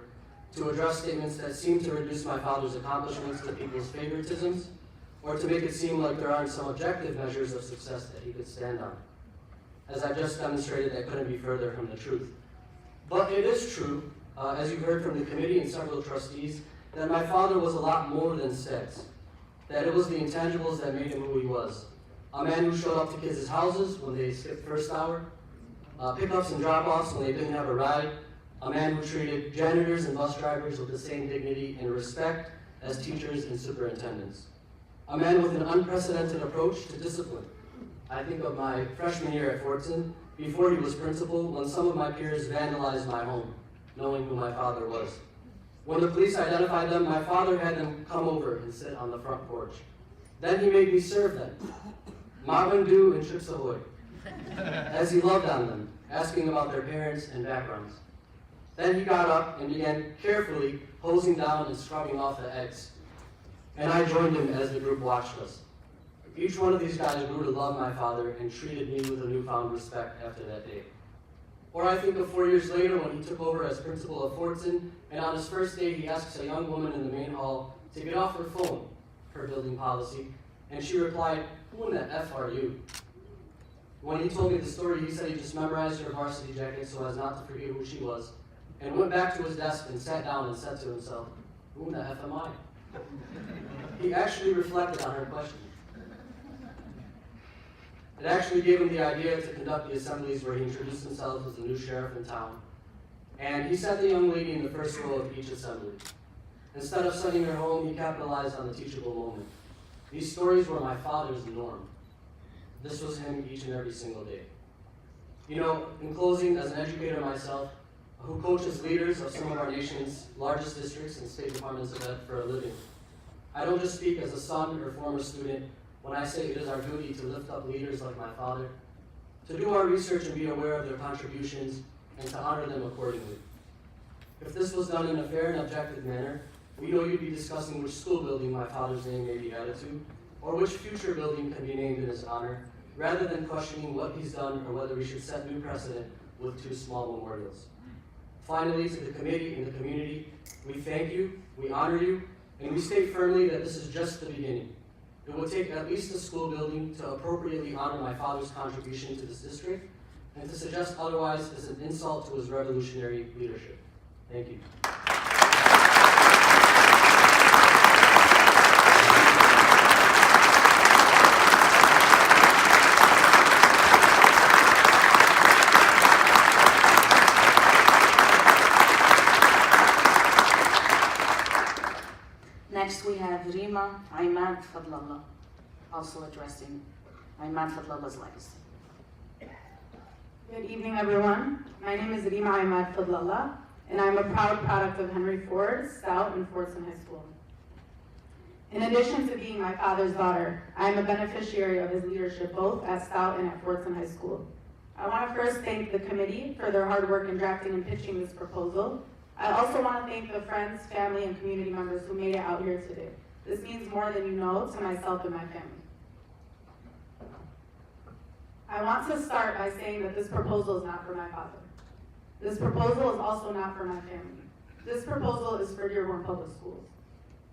to address statements that seem to reduce my father's accomplishments to people's favoritisms, or to make it seem like there aren't some objective measures of success that he could stand on. As I just demonstrated, that couldn't be further from the truth. But it is true, as you heard from the committee and several trustees, that my father was a lot more than stats. That it was the intangibles that made him who he was. A man who showed up to kids' houses when they skipped first hour, pickups and drop-offs when they didn't have a ride, a man who treated janitors and bus drivers with the same dignity and respect as teachers and superintendents. A man with an unprecedented approach to discipline. I think of my freshman year at Fordson, before he was principal, when some of my peers vandalized my home, knowing who my father was. When the police identified them, my father had them come over and sit on the front porch. Then he made me serve them. Mountain Dew and Chips Ahoy, as he loved on them, asking about their parents and backgrounds. Then he got up and began carefully hosing down and scrubbing off the eggs. And I joined him as the group watched us. Each one of these guys grew to love my father and treated me with a newfound respect after that day. Or I think of 4 years later when he took over as principal of Fordson, and on his first day he asks a young woman in the main hall to get off her phone, her building policy, and she replied, "Who in the F are you?" When he told me the story, he said he just memorized her varsity jacket so as not to forget who she was, and went back to his desk and sat down and said to himself, "Who in the F am I?" He actually reflected on her question. It actually gave him the idea to conduct the assemblies where he introduced himself as the new sheriff in town. And he sat the young lady in the first row of each assembly. Instead of sending her home, he capitalized on the teachable moment. These stories were my father's norm. This was him each and every single day. You know, in closing, as an educator myself, who coaches leaders of some of our nation's largest districts and state departments of ed for a living, I don't just speak as a son or former student when I say it is our duty to lift up leaders like my father, to do our research and be aware of their contributions, and to honor them accordingly. If this was done in a fair and objective manner, we know you'd be discussing which school building my father's name may be added to, or which future building can be named in his honor, rather than questioning what he's done or whether we should set new precedent with 2 small memorials. Finally, to the committee and the community, we thank you, we honor you, and we state firmly that this is just the beginning. It will take at least a school building to appropriately honor my father's contribution to this district, and to suggest otherwise is an insult to his revolutionary leadership. Thank you. Next we have Imad Fadlallah, also addressing Imad Fadlallah's legacy. Good evening, everyone. My name is Imad Fadlallah, and I'm a proud product of Henry Ford, Stout, and Fordson High School. In addition to being my father's daughter, I am a beneficiary of his leadership both at Stout and at Fordson High School. I want to first thank the committee for their hard work in drafting and pitching this proposal. I also want to thank the friends, family, and community members who made it out here today. This means more than you know to myself and my family. I want to start by saying that this proposal is not for my father. This proposal is also not for my family. This proposal is for Dearborn Public Schools.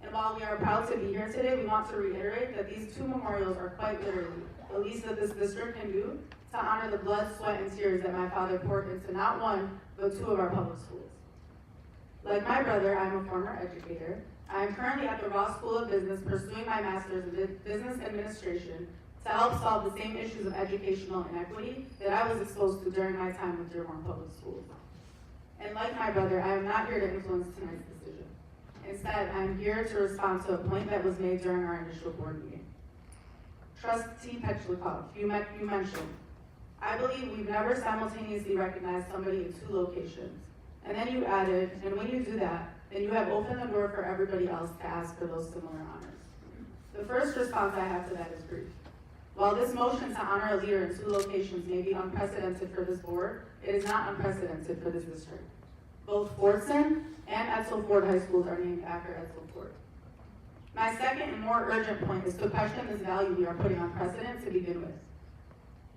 And while we are proud to be here today, we want to reiterate that these 2 memorials are quite literally the least that this district can do to honor the blood, sweat, and tears that my father poured into not 1, but 2 of our public schools. Like my brother, I'm a former educator. I am currently at the Ross School of Business pursuing my master's in business administration to help solve the same issues of educational inequity that I was exposed to during my time with Dearborn Public Schools. And like my brother, I am not here to influence tonight's decision. Instead, I am here to respond to a point that was made during our initial board meeting. Trustee Petchlikov, you mentioned I believe we've never simultaneously recognized somebody in 2 locations. And then you added, and when you do that, then you have opened the door for everybody else to ask for those similar honors. The first response I have to that is brief. While this motion to honor a leader in 2 locations may be unprecedented for this board, it is not unprecedented for this district. Both Fordson and Edsel Ford High Schools are named after Edsel Ford. My second and more urgent point is to question this value we are putting on precedent to begin with.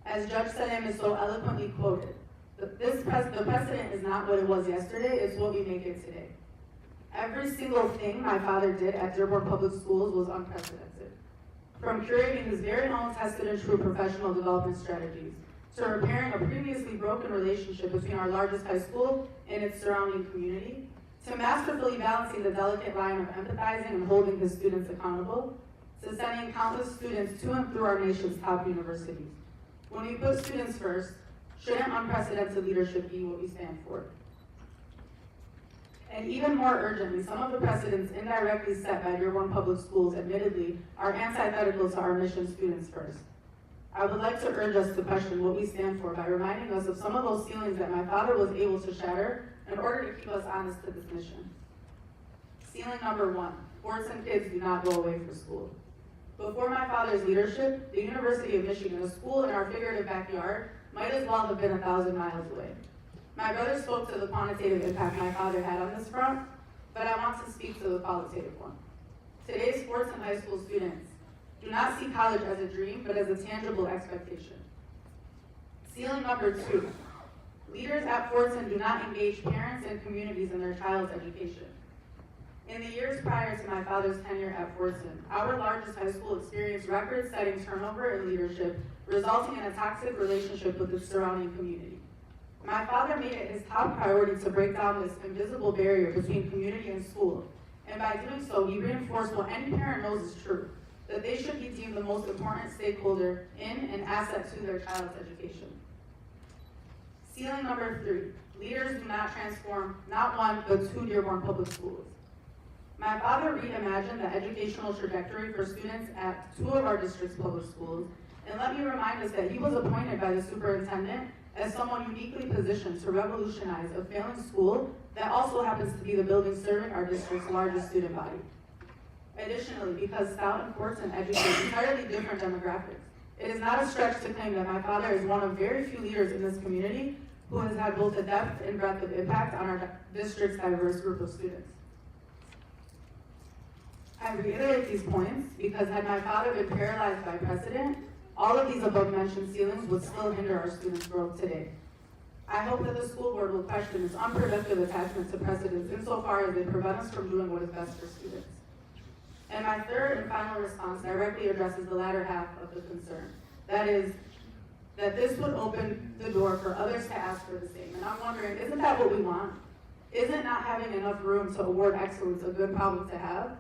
As Judge Salem is so eloquently quoted, the precedent is not what it was yesterday, it's what we make it today. Every single thing my father did at Dearborn Public Schools was unprecedented. From curating his very own tested and true professional development strategies, to repairing a previously broken relationship between our largest high school and its surrounding community, to masterfully balancing the delicate line of empathizing and holding his students accountable, to sending countless students to and through our nation's top universities. When we put students first, shouldn't unprecedented leadership be what we stand for? And even more urgently, some of the precedents indirectly set by Dearborn Public Schools, admittedly, are antithetical to our mission, students first. I would like to urge us to question what we stand for by reminding us of some of those ceilings that my father was able to shatter in order to keep us honest to this mission. Ceiling number 1, Fordson kids do not go away for school. Before my father's leadership, the University of Michigan, a school in our figurative backyard, might as well have been 1,000 miles away. My brother spoke to the quantitative impact my father had on this front, but I want to speak to the qualitative one. Today's Fordson High School students do not see college as a dream, but as a tangible expectation. Ceiling number 2, leaders at Fordson do not engage parents and communities in their child's education. In the years prior to my father's tenure at Fordson, our largest high school experienced record-setting turnover in leadership, resulting in a toxic relationship with the surrounding community. My father made it his top priority to break down this invisible barrier between community and school, and by doing so, he reinforced what any parent knows is true, that they should be deemed the most important stakeholder in and asset to their child's education. Ceiling number 3, leaders do not transform not 1, but 2 Dearborn Public Schools. My father reimagined the educational trajectory for students at 2 of our district's public schools, and let me remind us that he was appointed by the superintendent as someone uniquely positioned to revolutionize a failing school that also happens to be the building serving our district's largest student body. Additionally, because Stout and Fordson educate entirely different demographics, it is not a stretch to claim that my father is one of very few leaders in this community who has had both a depth and breadth of impact on our district's diverse group of students. I reiterate these points because had my father been paralyzed by precedent, all of these above-mentioned ceilings would still hinder our students' growth today. I hope that the school board will question its unproductive attachment to precedents insofar as they prevent us from doing what is best for students. And my third and final response directly addresses the latter half of the concern. That is, that this would open the door for others to ask for the same. And I'm wondering, isn't that what we want? Isn't not having enough room to award excellence a good problem to have?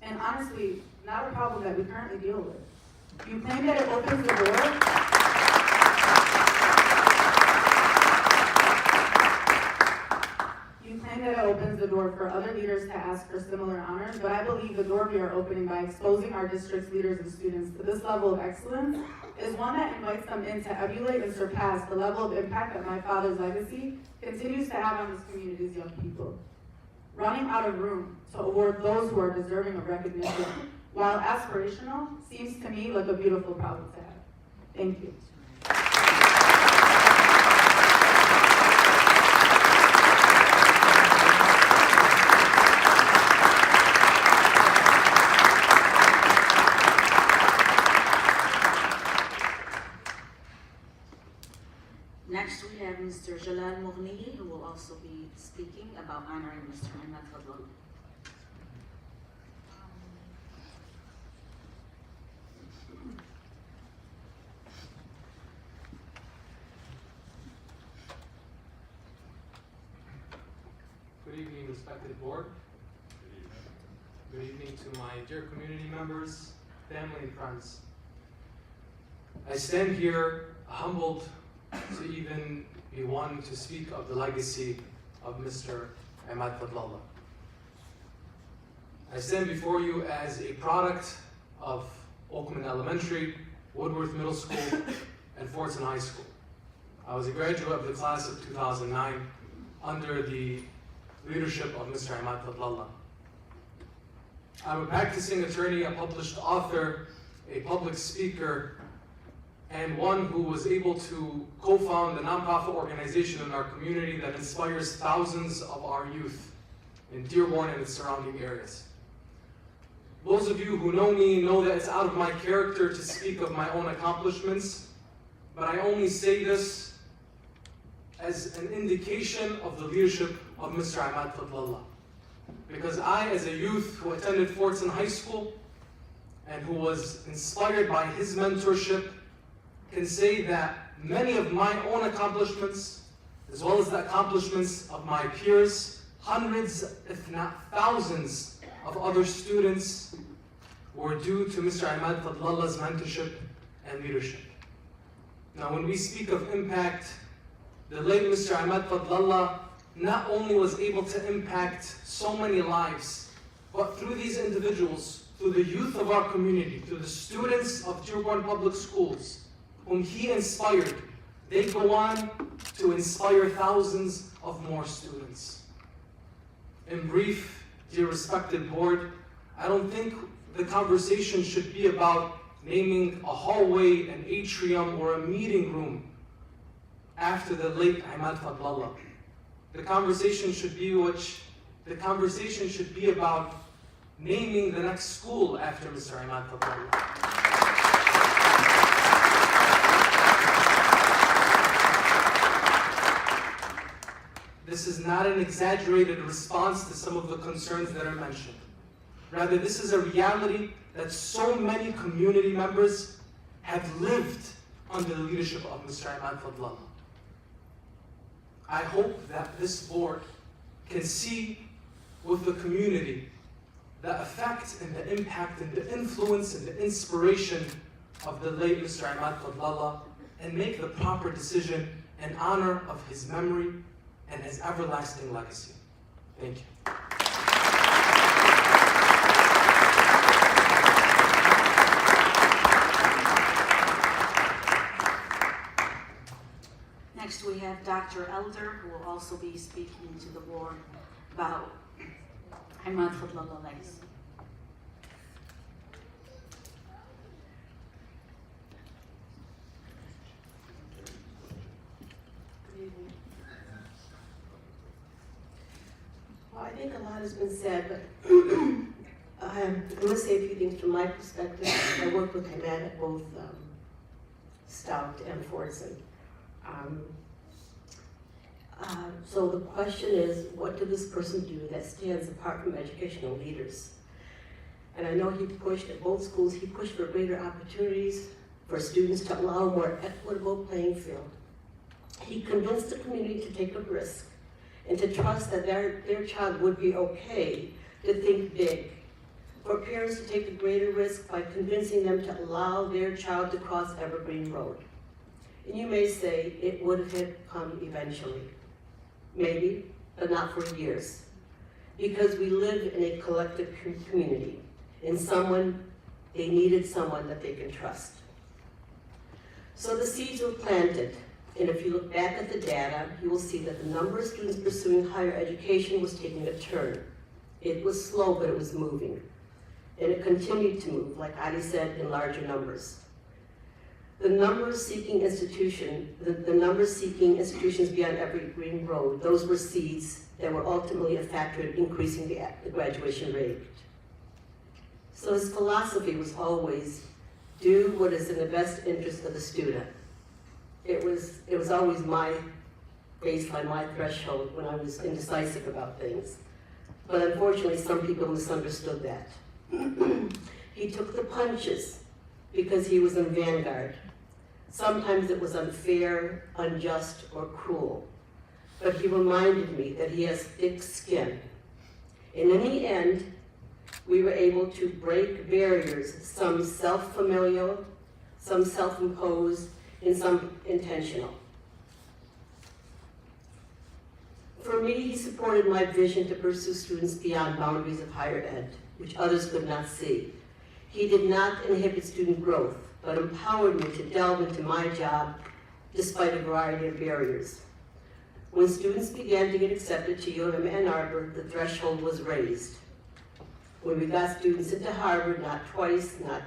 And honestly, not a problem that we currently deal with. You claim that it opens the door. You claim that it opens the door for other leaders to ask for similar honors, but I believe the door we are opening by exposing our district's leaders and students to this level of excellence is one that invites them in to emulate and surpass the level of impact that my father's legacy continues to have on this community's young people. Running out of room to award those who are deserving of recognition, while aspirational, seems to me like a beautiful problem to have. Thank you. Next, we have Mr. Jalal Mughniyi, who will also be speaking about honoring Mr. Imad Fadlallah. Good evening, respected board. Good evening to my dear community members, family, and friends. I stand here humbled to even be one to speak of the legacy of Mr. Imad Fadlallah. I stand before you as a product of Oakman Elementary, Woodworth Middle School, and Fordson High School. I was a graduate of the class of 2009 under the leadership of Mr. Imad Fadlallah. I'm a practicing attorney, a published author, a public speaker, and one who was able to co-found a nonprofit organization in our community that inspires thousands of our youth in Dearborn and its surrounding areas. Those of you who know me know that it's out of my character to speak of my own accomplishments, but I only say this as an indication of the leadership of Mr. Imad Fadlallah. Because I, as a youth who attended Fordson High School and who was inspired by his mentorship, can say that many of my own accomplishments, as well as the accomplishments of my peers, hundreds, if not thousands, of other students, were due to Mr. Imad Fadlallah's mentorship and leadership. Now, when we speak of impact, the late Mr. Imad Fadlallah not only was able to impact so many lives, but through these individuals, through the youth of our community, through the students of Dearborn Public Schools, whom he inspired, they go on to inspire thousands of more students. In brief, dear respected board, I don't think the conversation should be about naming a hallway, an atrium, or a meeting room after the late Imad Fadlallah. The conversation should be about naming the next school after Mr. Imad Fadlallah. This is not an exaggerated response to some of the concerns that are mentioned. Rather, this is a reality that so many community members have lived under the leadership of Mr. Imad Fadlallah. I hope that this board can see with the community the effect and the impact and the influence and the inspiration of the late Mr. Imad Fadlallah and make the proper decision in honor of his memory and his everlasting legacy. Thank you. Next, we have Dr. Elder, who will also be speaking to the board about Imad Fadlallah legacy. Well, I think a lot has been said, but I'm going to say a few things from my perspective. I worked with Imad at both Stout and Fordson. So the question is, what did this person do that stands apart from educational leaders? And I know he pushed at both schools, he pushed for greater opportunities for students to allow a more equitable playing field. He convinced the community to take a risk and to trust that their child would be okay to think big. For parents to take a greater risk by convincing them to allow their child to cross Evergreen Road. And you may say it would have come eventually. Maybe, but not for years. Because we live in a collective community, and they needed someone that they can trust. So the seeds were planted, and if you look back at the data, you will see that the number of students pursuing higher education was taking a turn. It was slow, but it was moving. And it continued to move, like Adi said, in larger numbers. The number seeking institutions beyond Evergreen Road, those were seeds that were ultimately a factor in increasing the graduation rate. So his philosophy was always, do what is in the best interest of the student. It was always my baseline, my threshold when I was indecisive about things. But unfortunately, some people misunderstood that. He took the punches because he was in vanguard. Sometimes it was unfair, unjust, or cruel. But he reminded me that he has thick skin. And in the end, we were able to break barriers, some self-familial, some self-imposed, and some intentional. For me, he supported my vision to pursue students beyond boundaries of higher ed, which others could not see. He did not inhibit student growth, but empowered me to delve into my job despite a variety of barriers. When students began to get accepted to U of M Ann Arbor, the threshold was raised. When we got students into Harvard, not twice, not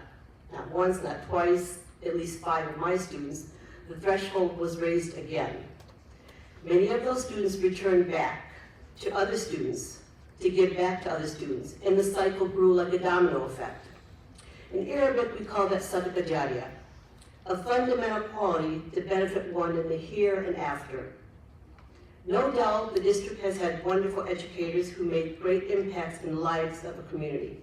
once, not twice, at least 5 of my students, the threshold was raised again. Many of those students returned back to other students, to give back to other students, and the cycle grew like a domino effect. In Arabic, we call that sadaqah jariyah, a fundamental quality to benefit one in the here and after. No doubt the district has had wonderful educators who made great impacts in the lives of a community.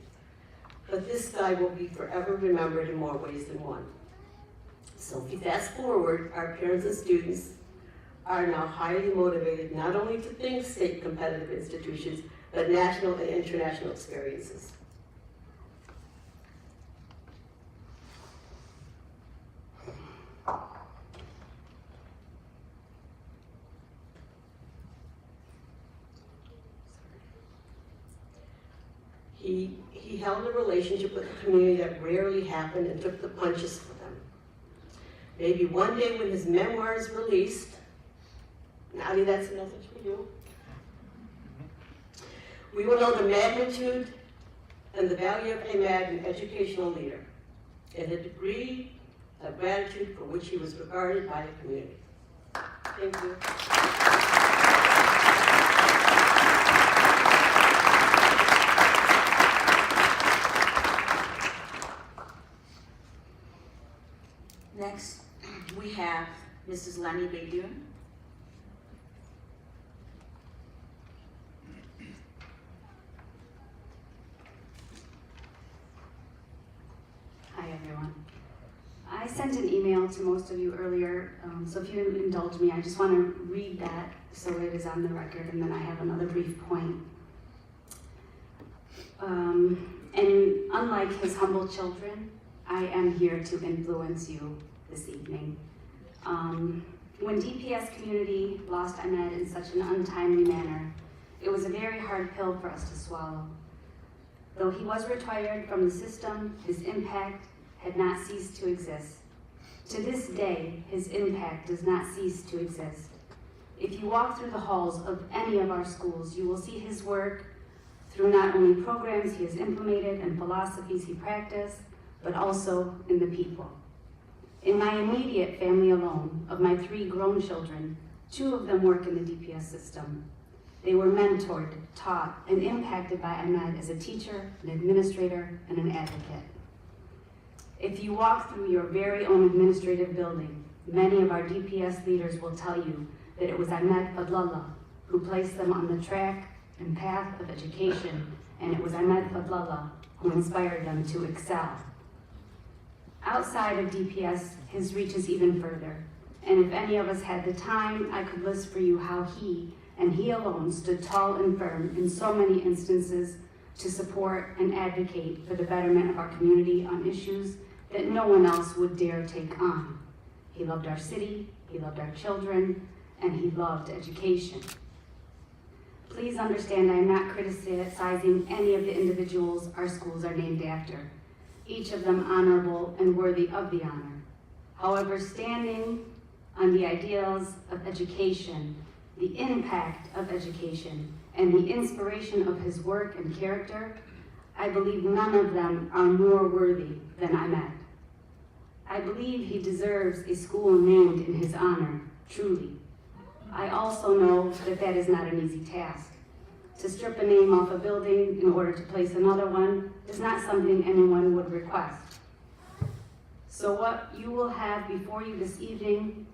But this guy will be forever remembered in more ways than one. So if you fast forward, our parents and students are now highly motivated not only to think state competitive institutions, but national and international experiences. He held a relationship with the community that rarely happened and took the punches for them. Maybe one day when his memoir is released, Nadi, that's a message for you, we will know the magnitude and the value of Imad, an educational leader, and the degree of gratitude for which he was regarded by the community. Thank you. Next, we have Mrs. Lenny Beydoun. Hi, everyone. I sent an email to most of you earlier, so if you indulge me, I just want to read that so it is on the record, and then I have another brief point. And unlike his humble children, I am here to influence you this evening. When DPS community lost Ahmed in such an untimely manner, it was a very hard pill for us to swallow. Though he was retired from the system, his impact had not ceased to exist. To this day, his impact does not cease to exist. If you walk through the halls of any of our schools, you will see his work through not only programs he has implemented and philosophies he practiced, but also in the people. In my immediate family alone, of my 3 grown children, 2 of them work in the DPS system. They were mentored, taught, and impacted by Ahmed as a teacher, an administrator, and an advocate. If you walk through your very own administrative building, many of our DPS leaders will tell you that it was Imad Fadlallah who placed them on the track and path of education, and it was Imad Fadlallah who inspired them to excel. Outside of DPS, his reach is even further, and if any of us had the time, I could list for you how he, and he alone, stood tall and firm in so many instances to support and advocate for the betterment of our community on issues that no one else would dare take on. He loved our city, he loved our children, and he loved education. Please understand I am not criticizing any of the individuals our schools are named after, each of them honorable and worthy of the honor. However, standing on the ideals of education, the impact of education, and the inspiration of his work and character, I believe none of them are more worthy than Ahmed. I believe he deserves a school named in his honor, truly. I also know that that is not an easy task. To strip a name off a building in order to place another one is not something anyone would request. So what you will have before you this evening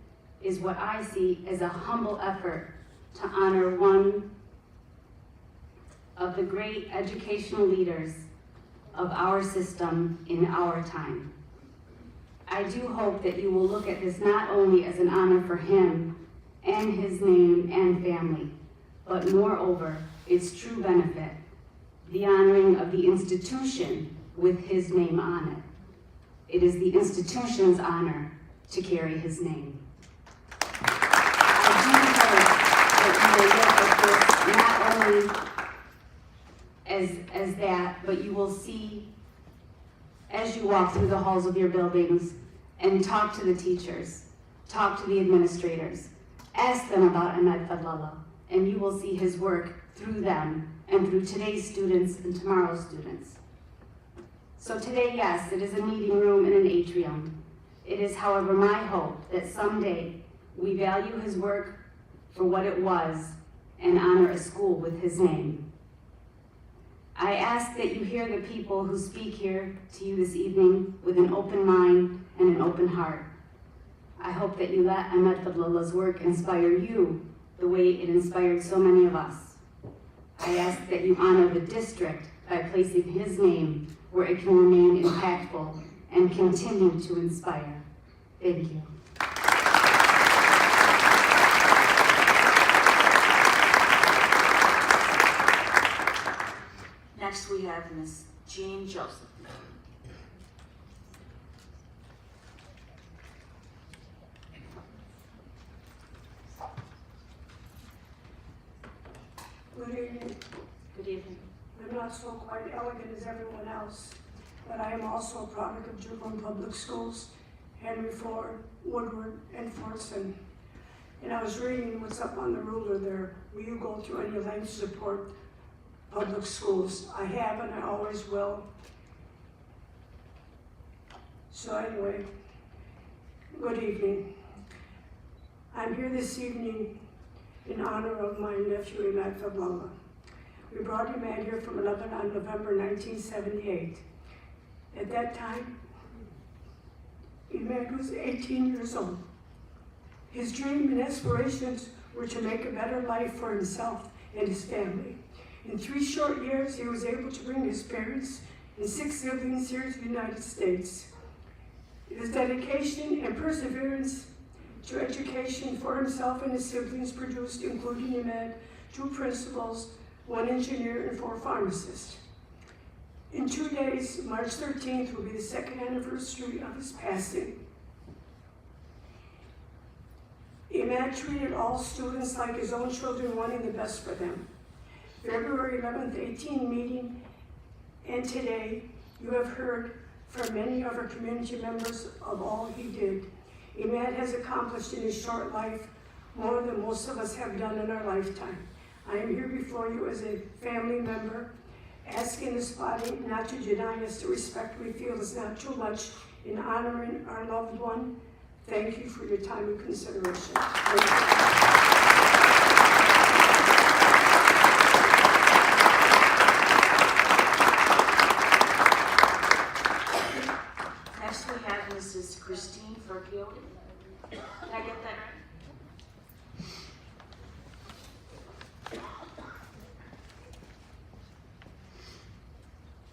is what I see as a humble effort to honor one of the great educational leaders of our system in our time. I do hope that you will look at this not only as an honor for him and his name and family, but moreover, its true benefit, the honoring of the institution with his name on it. It is the institution's honor to carry his name. I do hope that you will look at this not only as that, but you will see as you walk through the halls of your buildings and talk to the teachers, talk to the administrators, ask them about Imad Fadlallah, and you will see his work through them and through today's students and tomorrow's students. So today, yes, it is a meeting room and an atrium. It is, however, my hope that someday we value his work for what it was and honor a school with his name. I ask that you hear the people who speak here to you this evening with an open mind and an open heart. I hope that you let Imad Fadlallah's work inspire you the way it inspired so many of us. I ask that you honor the district by placing his name where it can remain impactful and continue to inspire. Thank you. Next we have Ms. Jean Joseph. Good evening. Good evening. I'm not so quite elegant as everyone else, but I am also a product of Dearborn Public Schools, Henry Ford, Woodward, and Fordson. And I was reading what's up on the ruler there. Will you go through any lengths to support public schools? I have and I always will. So anyway, good evening. I'm here this evening in honor of my nephew, Imad Fadlallah. We brought Imad here from Lebanon on November 1978. At that time, Imad was 18 years old. His dream and aspirations were to make a better life for himself and his family. In 3 short years, he was able to bring his parents and 6 siblings here to the United States. His dedication and perseverance to education for himself and his siblings produced, including Imad, 2 principals, 1 engineer, and 4 pharmacists. In 2 days, March 13th, will be the 2nd anniversary of his passing. Imad treated all students like his own children, wanting the best for them. February 11th, 18 meeting, and today, you have heard from many of our community members of all he did. Imad has accomplished in his short life more than most of us have done in our lifetime. I am here before you as a family member, asking this body not to deny us the respect we feel is not too much in honoring our loved one. Thank you for your time and consideration. Next we have Mrs. Christine Furkioti. Did I get that right?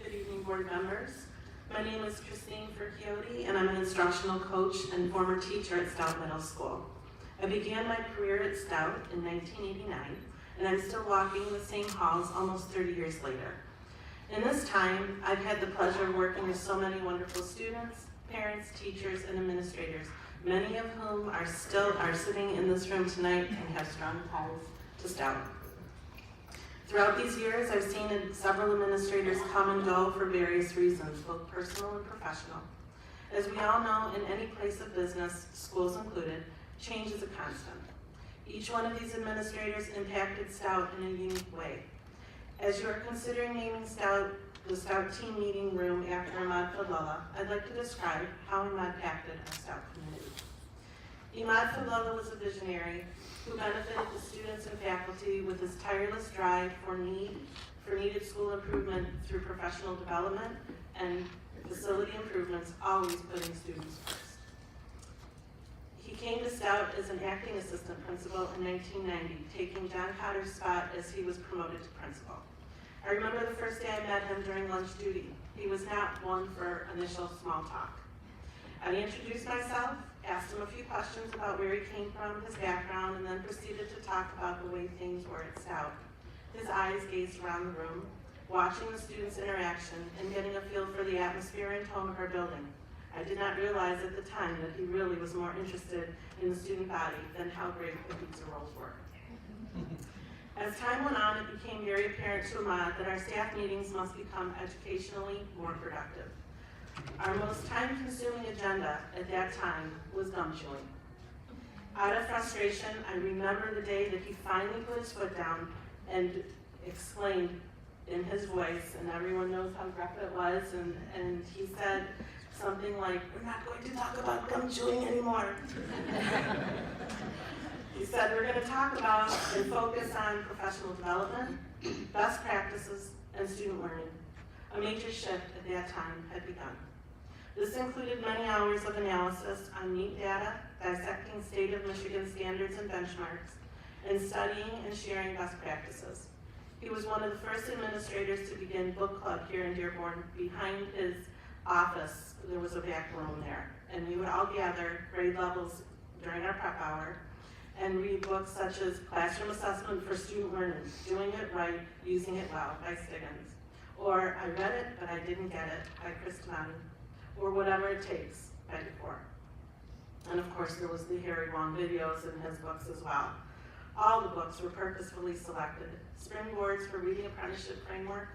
Good evening, board members. My name is Christine Furkioti, and I'm an instructional coach and former teacher at Stout Middle School. I began my career at Stout in 1989, and I'm still walking the same halls almost 30 years later. In this time, I've had the pleasure of working with so many wonderful students, parents, teachers, and administrators, many of whom are sitting in this room tonight and have strong ties to Stout. Throughout these years, I've seen several administrators come and go for various reasons, both personal and professional. As we all know, in any place of business, schools included, change is a constant. Each one of these administrators impacted Stout in a unique way. As you are considering naming Stout the Stout Team Meeting Room after Imad Fadlallah, I'd like to describe how Imad impacted our Stout community. Imad Fadlallah was a visionary who benefited the students and faculty with his tireless drive for needed school improvement through professional development and facility improvements, always putting students first. He came to Stout as an acting assistant principal in 1990, taking John Cotter's spot as he was promoted to principal. I remember the first day I met him during lunch duty. He was not one for initial small talk. I introduced myself, asked him a few questions about where he came from, his background, and then proceeded to talk about the way things were at Stout. His eyes gazed around the room, watching the students' interaction and getting a feel for the atmosphere and tone of our building. I did not realize at the time that he really was more interested in the student body than how great the pizza rolls were. As time went on, it became very apparent to Imad that our staff meetings must become educationally more productive. Our most time-consuming agenda at that time was gum chewing. Out of frustration, I remember the day that he finally put his foot down and exclaimed in his voice, and everyone knows how gruff it was, and he said something like, "We're not going to talk about gum chewing anymore." He said, "We're going to talk about and focus on professional development, best practices, and student learning." A major shift at that time had begun. This included many hours of analysis on neat data, dissecting state of Michigan standards and benchmarks, and studying and sharing best practices. He was one of the first administrators to begin book club here in Dearborn. Behind his office, there was a back room there, and we would all gather, grade levels during our prep hour, and read books such as Classroom Assessment for Student Learning, Doing It Right, Using It Well by Stiggins, or I Read It But I Didn't Get It by Qismani, or Whatever It Takes by DeFore. And of course there was the Harry Wong videos in his books as well. All the books were purposefully selected. Springboards for Reading Apprenticeship Framework,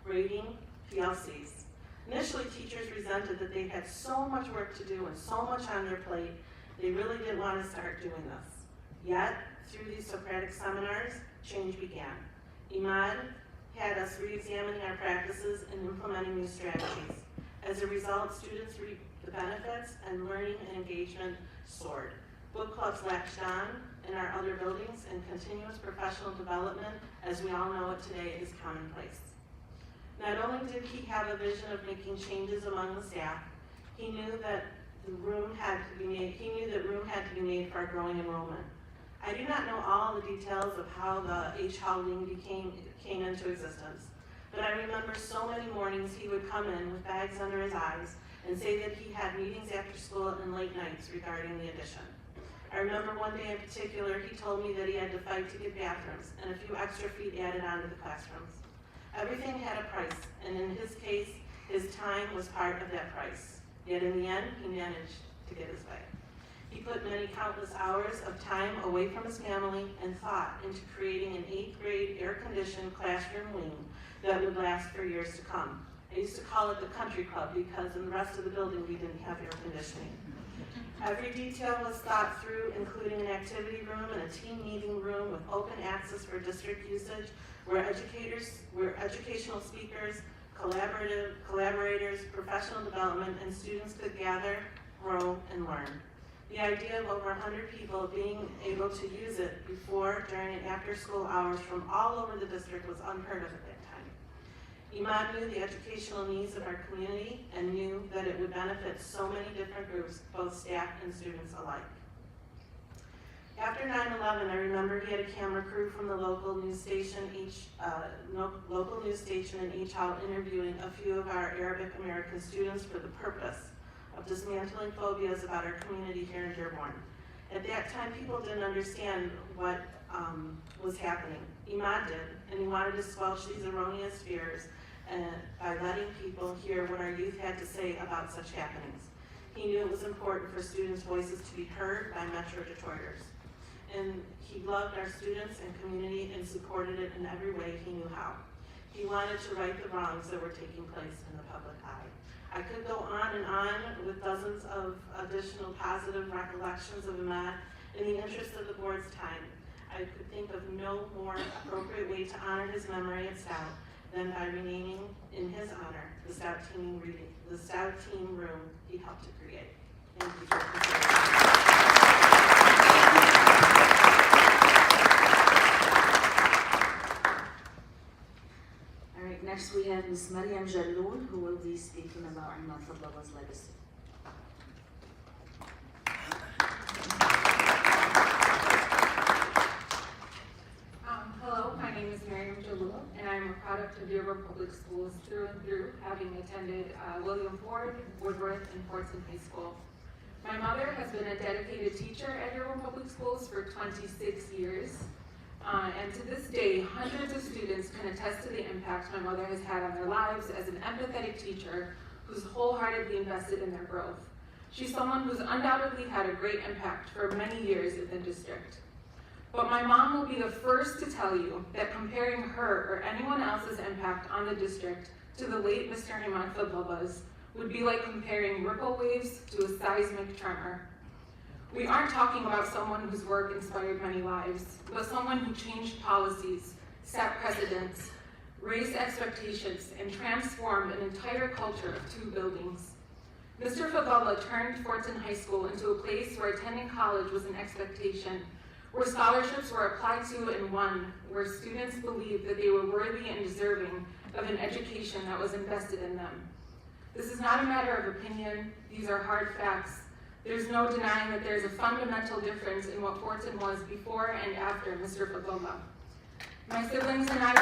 Rating, PLCs. Initially teachers resented that they had so much work to do and so much on their plate, they really didn't want to start doing this. Yet, through these Socratic seminars, change began. Imad had us re-examining our practices and implementing new strategies. As a result, students reaped the benefits and learning and engagement soared. Book clubs latched on in our other buildings, and continuous professional development, as we all know it today, is commonplace. Not only did he have a vision of making changes among the staff, he knew that room had to be made for our growing enrollment. I do not know all the details of how the H. Hall wing came into existence, but I remember so many mornings he would come in with bags under his eyes and say that he had meetings after school and late nights regarding the addition. I remember one day in particular, he told me that he had to fight to get bathrooms and a few extra feet added onto the classrooms. Everything had a price, and in his case, his time was part of that price. Yet in the end, he managed to get his way. He put many countless hours of time away from his family and thought into creating an 8th grade air-conditioned classroom wing that would last for years to come. I used to call it the country club because in the rest of the building we didn't have air conditioning. Every detail was thought through, including an activity room and a team meeting room with open access for district usage, where educational speakers, collaborators, professional development, and students could gather, grow, and learn. The idea of over 100 people being able to use it before, during, and after school hours from all over the district was unheard of at that time. Imad knew the educational needs of our community and knew that it would benefit so many different groups, both staff and students alike. After 9/11, I remember he had a camera crew from the local news station in H. Hall interviewing a few of our Arabic American students for the purpose of dismantling phobias about our community here in Dearborn. At that time, people didn't understand what was happening. Imad did, and he wanted to squelch these erroneous fears by letting people hear what our youth had to say about such happenings. He knew it was important for students' voices to be heard by Metro Detroiters. And he loved our students and community and supported it in every way he knew how. He wanted to right the wrongs that were taking place in the public eye. I could go on and on with dozens of additional positive recollections of Imad. In the interest of the board's time, I could think of no more appropriate way to honor his memory at Stout than by renaming in his honor the Stout team room he helped to create. Thank you for considering. All right, next we have Ms. Maryam Jalloul, who will be speaking about Imad Fadlallah's legacy. Hello, my name is Maryam Jalloul, and I'm a product of Dearborn Public Schools through and through, having attended William Ford, Woodworth, and Fordson High School. My mother has been a dedicated teacher at Dearborn Public Schools for 26 years. And to this day, hundreds of students can attest to the impact my mother has had on their lives as an empathetic teacher who's wholeheartedly invested in their growth. She's someone who's undoubtedly had a great impact for many years in the district. But my mom will be the first to tell you that comparing her or anyone else's impact on the district to the late Mr. Imad Fadlallah's would be like comparing ripple waves to a seismic tremor. We aren't talking about someone whose work inspired many lives, but someone who changed policies, set precedents, raised expectations, and transformed an entire culture of 2 buildings. Mr. Fadlallah turned Fordson High School into a place where attending college was an expectation, where scholarships were applied to and won, where students believed that they were worthy and deserving of an education that was invested in them. This is not a matter of opinion, these are hard facts. There's no denying that there's a fundamental difference in what Fordson was before and after Mr. Fadlallah. My siblings and I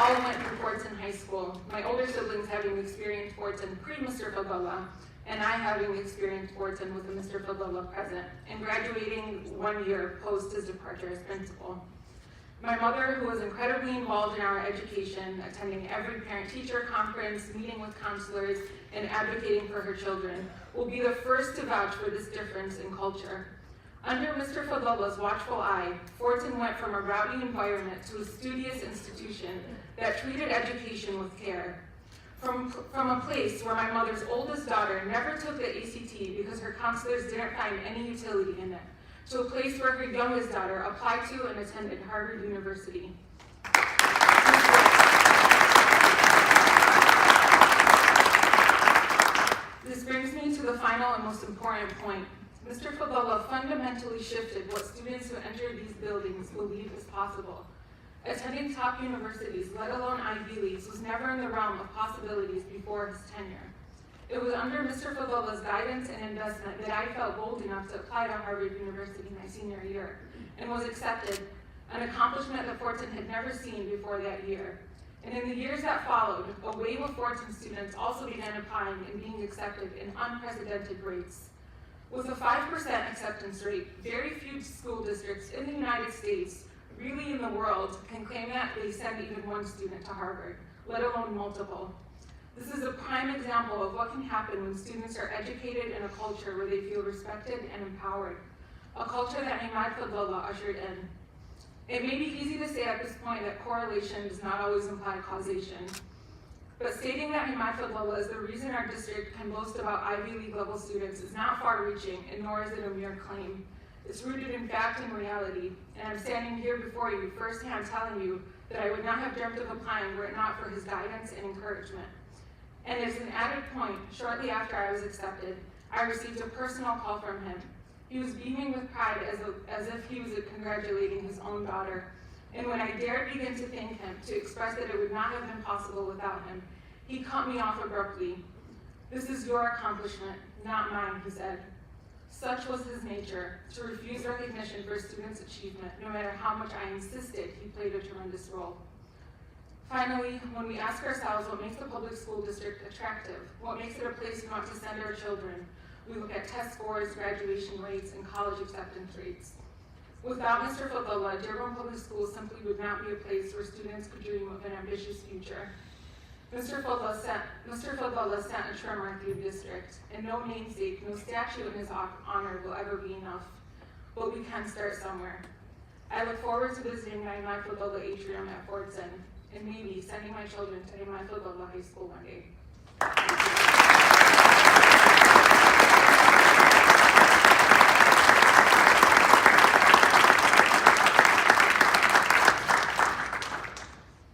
all went through Fordson High School. My older siblings having experienced Fordson pre-Mr. Fadlallah, and I having experienced Fordson with the Mr. Fadlallah present, and graduating 1 year post his departure as principal. My mother, who was incredibly involved in our education, attending every parent-teacher conference, meeting with counselors, and advocating for her children, will be the first to vouch for this difference in culture. Under Mr. Fadlallah's watchful eye, Fordson went from a rowdy environment to a studious institution that treated education with care. From a place where my mother's oldest daughter never took the ACT because her counselors didn't find any utility in it, to a place where her youngest daughter applied to and attended Harvard University. This brings me to the final and most important point. Mr. Fadlallah fundamentally shifted what students who entered these buildings believe is possible. Attending top universities, let alone Ivy Leagues, was never in the realm of possibilities before his tenure. It was under Mr. Fadlallah's guidance and investment that I felt bold enough to apply to Harvard University my senior year, and was accepted, an accomplishment that Fordson had never seen before that year. And in the years that followed, a wave of Fordson students also began applying and being accepted in unprecedented rates. With a 5% acceptance rate, very few school districts in the United States, really in the world, can claim that they send even 1 student to Harvard, let alone multiple. This is a prime example of what can happen when students are educated in a culture where they feel respected and empowered, a culture that Imad Fadlallah ushered in. It may be easy to say at this point that correlation does not always imply causation, but stating that Imad Fadlallah is the reason our district can boast about Ivy League level students is not far-reaching, and nor is it a mere claim. It's rooted in fact and reality, and I'm standing here before you firsthand telling you that I would not have dreamt of applying were it not for his guidance and encouragement. And as an added point, shortly after I was accepted, I received a personal call from him. He was beaming with pride as if he was congratulating his own daughter. And when I dared begin to thank him, to express that it would not have been possible without him, he cut me off abruptly. "This is your accomplishment, not mine," he said. Such was his nature, to refuse recognition for a student's achievement, no matter how much I insisted he played a tremendous role. Finally, when we ask ourselves what makes the public school district attractive, what makes it a place we want to send our children, we look at test scores, graduation rates, and college acceptance rates. Without Mr. Fadlallah, Dearborn Public Schools simply would not be a place where students could dream of an ambitious future. Mr. Fadlallah sent a tremor through the district, and no namesake, no statue in his honor will ever be enough. But we can start somewhere. I look forward to visiting my Imad Fadlallah atrium at Fordson, and maybe sending my children to Imad Fadlallah High School one day.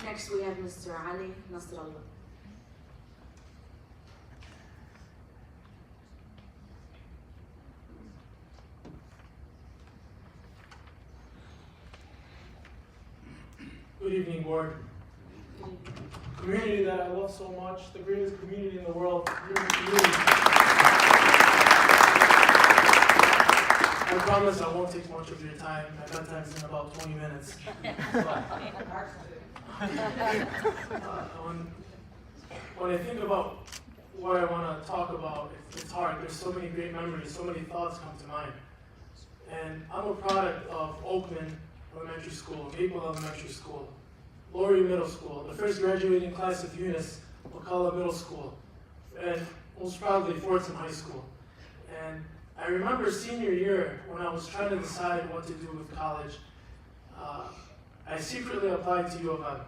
Next we have Mr. Ali Nظرا. Good evening, board. Community that I love so much, the greatest community in the world, community. I promise I won't take much of your time. My bedtime's in about 20 minutes. When I think about what I want to talk about, it's hard. There's so many great memories, so many thoughts come to mind. And I'm a product of Oakman Elementary School, Maple Elementary School, Laurie Middle School, the first graduating class of Eunice, McCullough Middle School, and most proudly Fordson High School. And I remember senior year when I was trying to decide what to do with college, I secretly applied to U of M.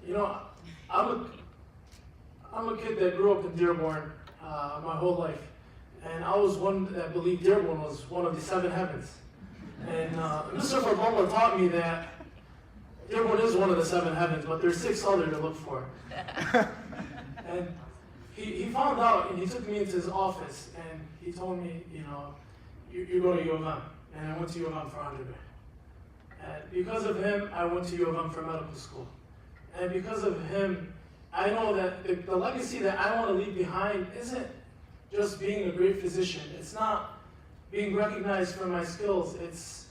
You know, I'm a kid that grew up in Dearborn, my whole life. And I was one that believed Dearborn was one of the 7 heavens. And Mr. Fadlallah taught me that Dearborn is one of the 7 heavens, but there's 6 other to look for. And he found out, and he took me into his office, and he told me, you know, you're going to U of M. And I went to U of M for undergrad. And because of him, I went to U of M for medical school. And because of him, I know that the legacy that I want to leave behind isn't just being a great physician. It's not being recognized for my skills. It's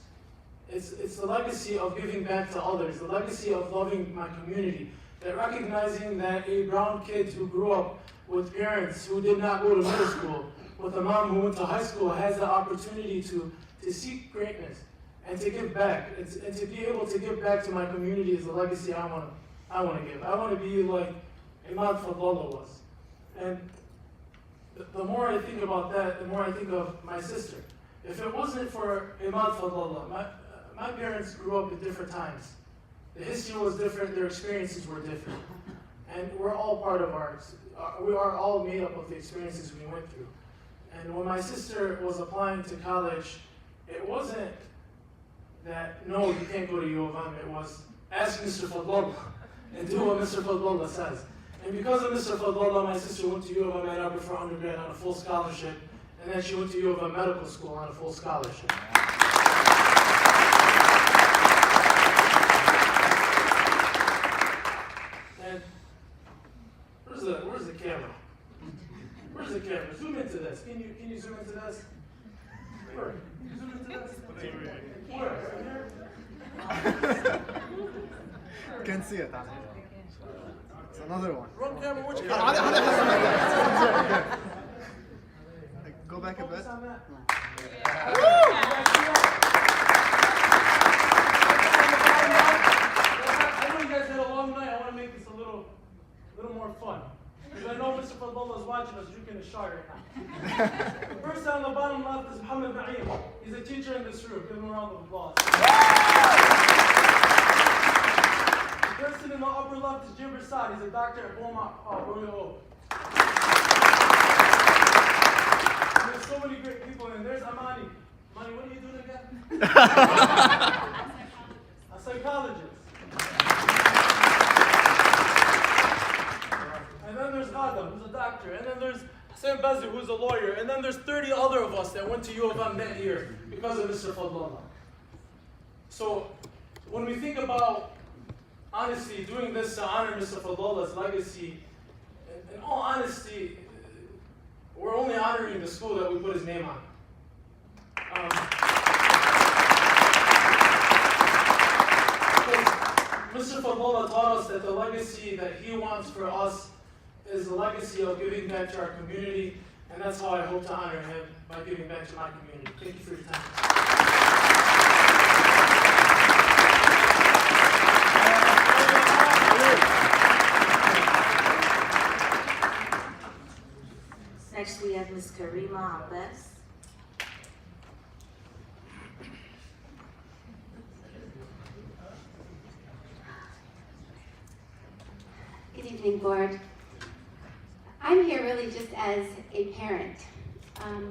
the legacy of giving back to others, the legacy of loving my community, that recognizing that a brown kid who grew up with parents who did not go to middle school, with a mom who went to high school, has the opportunity to seek greatness and to give back, and to be able to give back to my community is the legacy I want to give. I want to be like Imad Fadlallah was. And the more I think about that, the more I think of my sister. If it wasn't for Imad Fadlallah, my parents grew up at different times. The history was different, their experiences were different. And we're all part of we are all made up of the experiences we went through. And when my sister was applying to college, it wasn't that, no, you can't go to U of M. It was, ask Mr. Fadlallah and do what Mr. Fadlallah says. And because of Mr. Fadlallah, my sister went to U of M Ann Arbor for undergrad on a full scholarship, and then she went to U of M Medical School on a full scholarship. And where's the camera? Where's the camera? Zoom into this. Can you zoom into this? Where? Can you zoom into this? Where? Can't see it. It's another one. Wrong camera, which camera? Go back a bit. I know you guys had a long night. I want to make this a little more fun. Because I know Mr. Fadlallah is watching us drinking a shot right now. The person on the bottom left is Muhammad Na'im. He's a teacher in this room. Give him a round of applause. The person in the upper left is Jim Rasad. He's a doctor at Beaumont Royal Oak. There's so many great people, and there's Amani. Amani, what are you doing again? A psychologist. And then there's Adam, who's a doctor. And then there's Hassan Bazi, who's a lawyer. And then there's 30 other of us that went to U of M that year because of Mr. Fadlallah. So when we think about, honestly, doing this to honor Mr. Fadlallah's legacy, in all honesty, we're only honoring the school that we put his name on. Mr. Fadlallah taught us that the legacy that he wants for us is the legacy of giving back to our community, and that's how I hope to honor him, by giving back to my community. Thank you for your time. Next we have Ms. Karima Abbas. Good evening, board. I'm here really just as a parent.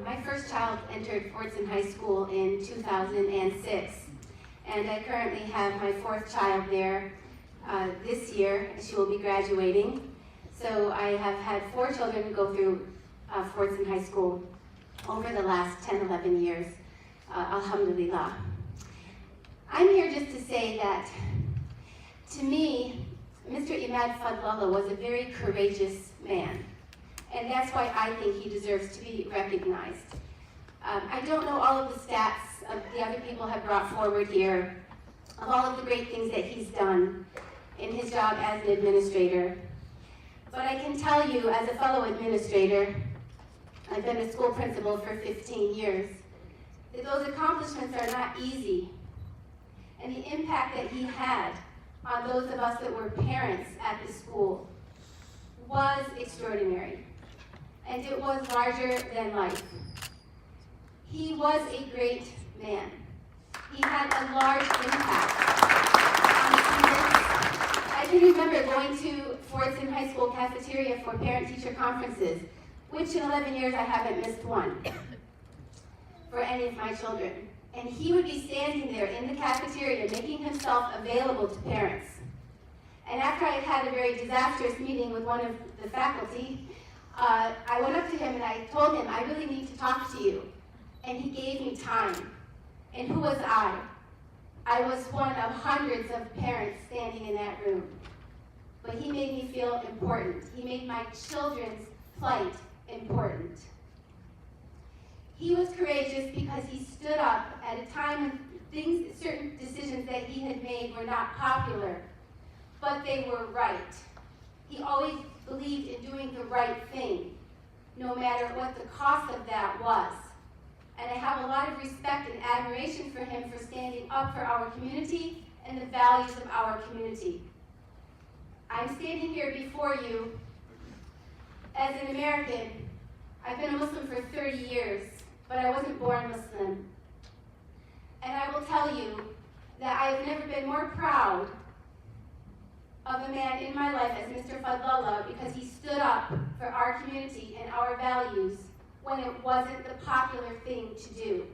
My first child entered Fordson High School in 2006, and I currently have my 4th child there this year. She will be graduating. So I have had 4 children go through Fordson High School over the last 10, 11 years, alhamdulillah. I'm here just to say that, to me, Mr. Imad Fadlallah was a very courageous man, and that's why I think he deserves to be recognized. I don't know all of the stats the other people have brought forward here, of all of the great things that he's done in his job as an administrator, but I can tell you, as a fellow administrator, I've been a school principal for 15 years, that those accomplishments are not easy, and the impact that he had on those of us that were parents at the school was extraordinary, and it was larger than life. He was a great man. He had a large impact on students. I can remember going to Fordson High School cafeteria for parent-teacher conferences which in 11 years I haven't missed one for any of my children. And he would be standing there in the cafeteria making himself available to parents. And after I had had a very disastrous meeting with one of the faculty, I went up to him and I told him, I really need to talk to you. And he gave me time. And who was I? I was one of hundreds of parents standing in that room. But he made me feel important. He made my children's plight important. He was courageous because he stood up at a time when certain decisions that he had made were not popular, but they were right. He always believed in doing the right thing, no matter what the cost of that was. And I have a lot of respect and admiration for him for standing up for our community and the values of our community. I'm standing here before you as an American. I've been a Muslim for 30 years, but I wasn't born Muslim. And I will tell you that I have never been more proud of a man in my life as Mr. Fadlallah, because he stood up for our community and our values when it wasn't the popular thing to do.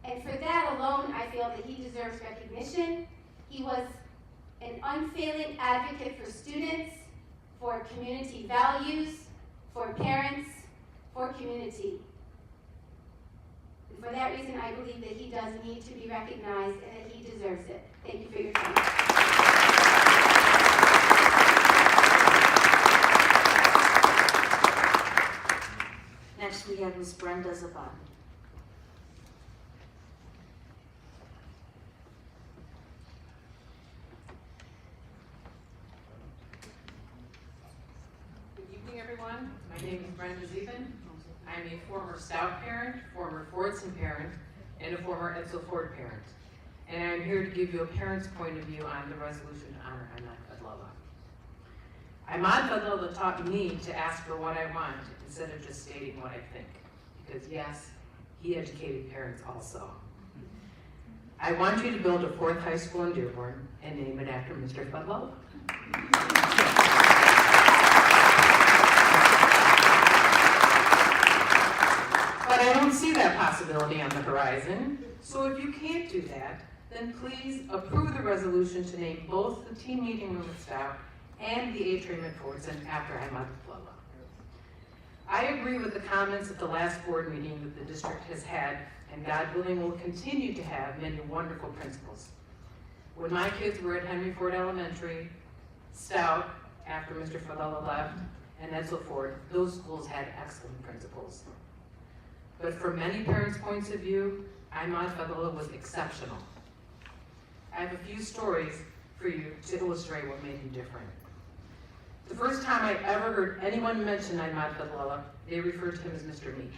And for that alone, I feel that he deserves recognition. He was an unfailing advocate for students, for community values, for parents, for community. And for that reason, I believe that he does need to be recognized and that he deserves it. Thank you for your time. Next, we have Ms. Brenda Zaban. Good evening, everyone. My name is Brenda Zaban. I'm a former Stout parent, former Fordson parent, and a former Edsel Ford parent. And I'm here to give you a parent's point of view on the resolution to honor Imad Fadlallah. Imad Fadlallah taught me to ask for what I want instead of just stating what I think. Because yes, he educated parents also. I want you to build a 4th high school in Dearborn and name it after Mr. Fadlallah. But I don't see that possibility on the horizon. So if you can't do that, then please approve the resolution to name both the team meeting room at Stout and the atrium at Fordson after Imad Fadlallah. I agree with the comments at the last board meeting that the district has had, and God willing will continue to have, many wonderful principals. When my kids were at Henry Ford Elementary, Stout, after Mr. Fadlallah left, and Edsel Ford, those schools had excellent principals. But from many parents' points of view, Imad Fadlallah was exceptional. I have a few stories for you to illustrate what made him different. The first time I ever heard anyone mention Imad Fadlallah, they referred to him as Mr. Meek.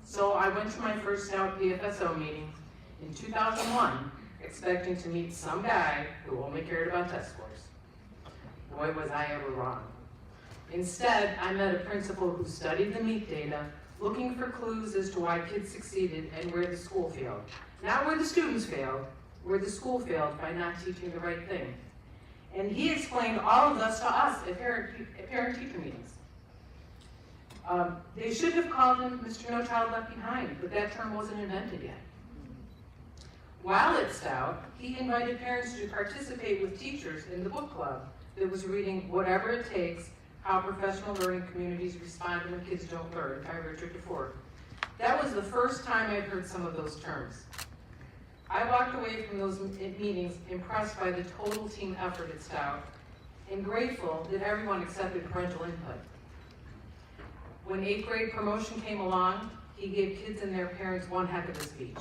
So I went to my first Stout PFSO meeting in 2001, expecting to meet some guy who only cared about test scores. Boy, was I ever wrong. Instead, I met a principal who studied the MEET data, looking for clues as to why kids succeeded and where the school failed. Not where the students failed, where the school failed by not teaching the right thing. And he explained all of this to us at parent-teacher meetings. They should have called him Mr. No Child Left Behind, but that term wasn't invented yet. While at Stout, he invited parents to participate with teachers in the book club that was reading Whatever It Takes, How Professional Learning Communities Respond When Kids Don't Learn by Richard DeFord. That was the first time I'd heard some of those terms. I walked away from those meetings impressed by the total team effort at Stout and grateful that everyone accepted parental input. When 8th grade promotion came along, he gave kids and their parents one heck of a speech,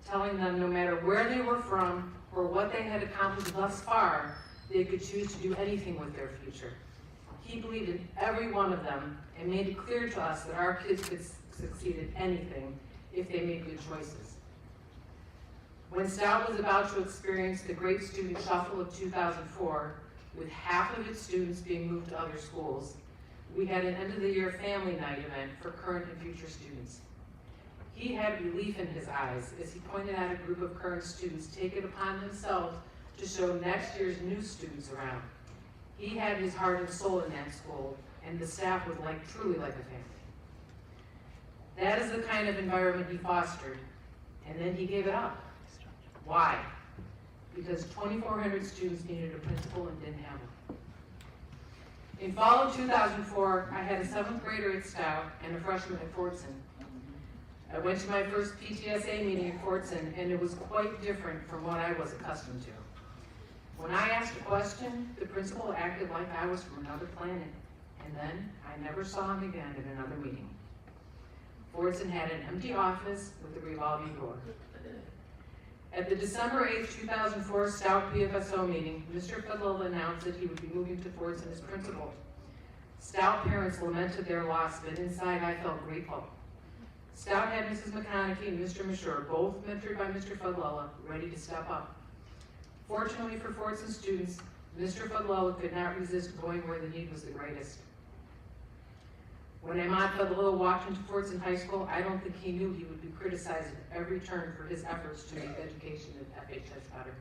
telling them no matter where they were from or what they had accomplished thus far, they could choose to do anything with their future. He believed in every one of them and made it clear to us that our kids could succeed at anything if they made good choices. When Stout was about to experience the great student shuffle of 2004, with half of its students being moved to other schools, we had an end-of-the-year family night event for current and future students. He had relief in his eyes as he pointed out a group of current students take it upon themselves to show next year's new students around. He had his heart and soul in that school, and the staff was truly like a family. That is the kind of environment he fostered, and then he gave it up. Why? Because 2,400 students needed a principal and didn't have one. In fall of 2004, I had a 7th grader at Stout and a freshman at Fordson. I went to my first PTSA meeting at Fordson, and it was quite different from what I was accustomed to. When I asked a question, the principal acted like I was from another planet, and then I never saw him again at another meeting. Fordson had an empty office with a revolving door. At the December 8, 2004 Stout PFSO meeting, Mr. Fadlallah announced that he would be moving to Fordson as principal. Stout parents lamented their loss, but inside I felt grateful. Stout had Mrs. McConaughey and Mr. Mashur, both mentored by Mr. Fadlallah, ready to step up. Fortunately for Fordson students, Mr. Fadlallah could not resist going where the need was the greatest. When Imad Fadlallah walked into Fordson High School, I don't think he knew he would be criticized at every turn for his efforts to make education at FHS better.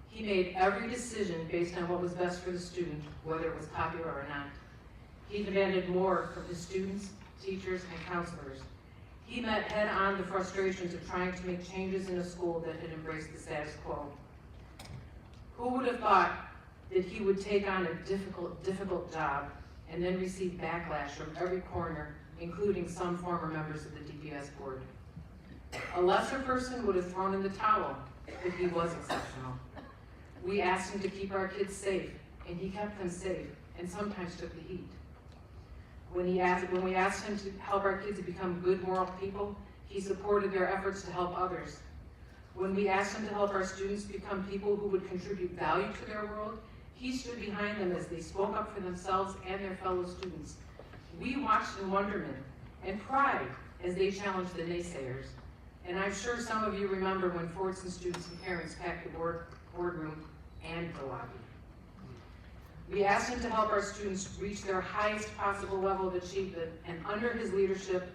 He made every decision based on what was best for the student, whether it was popular or not. He demanded more from his students, teachers, and counselors. He met head-on the frustrations of trying to make changes in a school that had embraced the status quo. Who would have thought that he would take on a difficult job and then receive backlash from every corner, including some former members of the DPS board? A lesser person would have thrown in the towel, but he was exceptional. We asked him to keep our kids safe, and he kept them safe, and sometimes took the heat. When we asked him to help our kids become good moral people, he supported their efforts to help others. When we asked him to help our students become people who would contribute value to their world, he stood behind them as they spoke up for themselves and their fellow students. We watched in wonderment and pride as they challenged the naysayers. And I'm sure some of you remember when Fordson students and parents packed the boardroom and the lobby. We asked him to help our students reach their highest possible level of achievement, and under his leadership,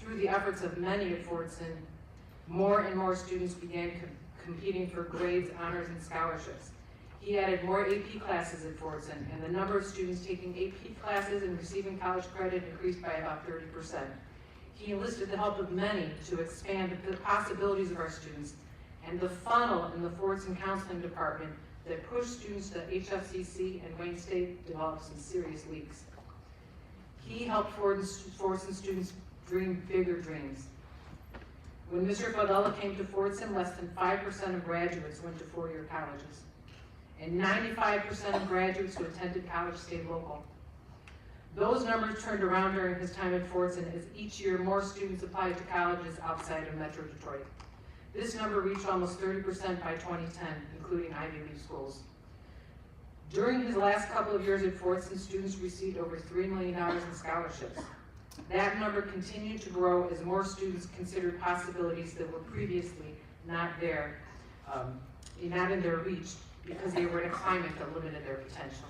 through the efforts of many at Fordson, more and more students began competing for grades, honors, and scholarships. He added more AP classes at Fordson, and the number of students taking AP classes and receiving college credit increased by about 30%. He enlisted the help of many to expand the possibilities of our students, and the funnel in the Fordson Counseling Department that pushed students to HFCC and Wayne State developed some serious leaks. He helped Fordson students dream bigger dreams. When Mr. Fadlallah came to Fordson, less than 5% of graduates went to four-year colleges, and 95% of graduates who attended college stayed local. Those numbers turned around during his time at Fordson as each year more students applied to colleges outside of Metro Detroit. This number reached almost 30% by 2010, including Ivy League schools. During his last couple of years at Fordson, students received over $3 million in scholarships. That number continued to grow as more students considered possibilities that were previously not there, not in their reach, because they were in a climate that limited their potential.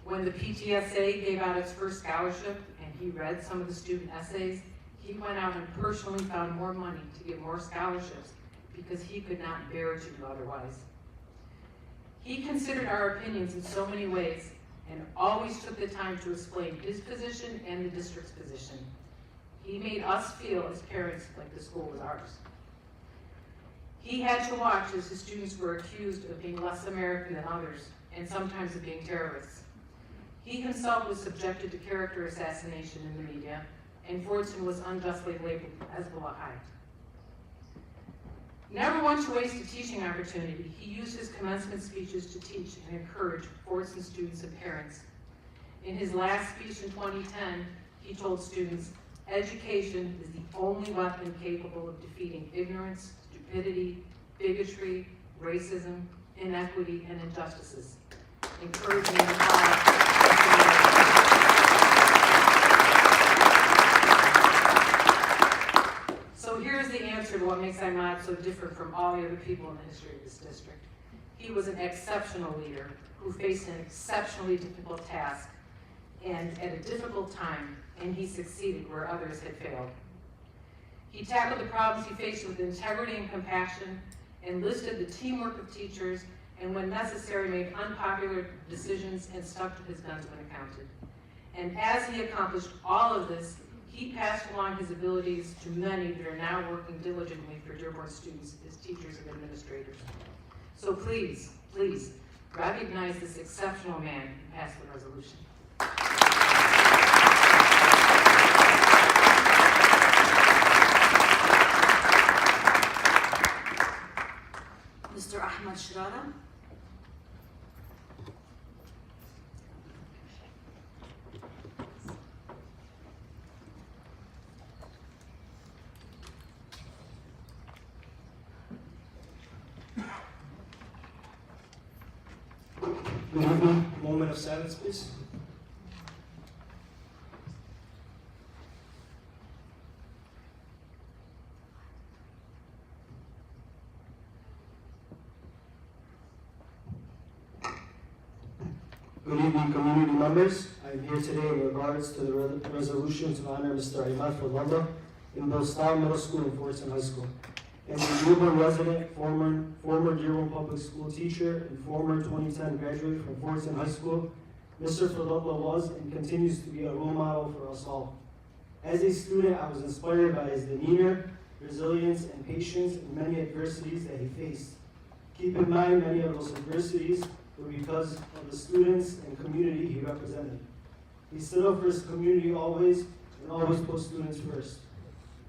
When the PTSA gave out its first scholarship and he read some of the student essays, he went out and personally found more money to get more scholarships because he could not bear to do otherwise. He considered our opinions in so many ways and always took the time to explain his position and the district's position. He made us feel as parents like the school was ours. He had to watch as his students were accused of being less American than others and sometimes of being terrorists. He himself was subjected to character assassination in the media, and Fordson was unjustly labeled Hezbollah High. Never one to waste a teaching opportunity, he used his commencement speeches to teach and encourage Fordson students and parents. In his last speech in 2010, he told students, "Education is the only weapon capable of defeating ignorance, stupidity, bigotry, racism, inequity, and injustices," encouraging them all. So here's the answer to what makes Imad so different from all the other people in the history of this district. He was an exceptional leader who faced an exceptionally difficult task and at a difficult time, and he succeeded where others had failed. He tackled the problems he faced with integrity and compassion, enlisted the teamwork of teachers, and when necessary made unpopular decisions and stuck to his guns when it counted. And as he accomplished all of this, he passed along his abilities to many that are now working diligently for Dearborn students as teachers and administrators. So please, please, recognize this exceptional man and pass the resolution. Mr. Ahmad Shrara. Good evening. Moment of silence, please. Good evening, community members. I am here today in regards to the resolution to honor Mr. Imad Fadlallah in both Stout Middle School and Fordson High School. As a Dearborn resident, former Dearborn Public School teacher, and former 2010 graduate from Fordson High School, Mr. Fadlallah was and continues to be a role model for us all. As a student, I was inspired by his demeanor, resilience, and patience in many adversities that he faced. Keep in mind, many of those adversities were because of the students and community he represented. He stood up for his community always, and always put students first.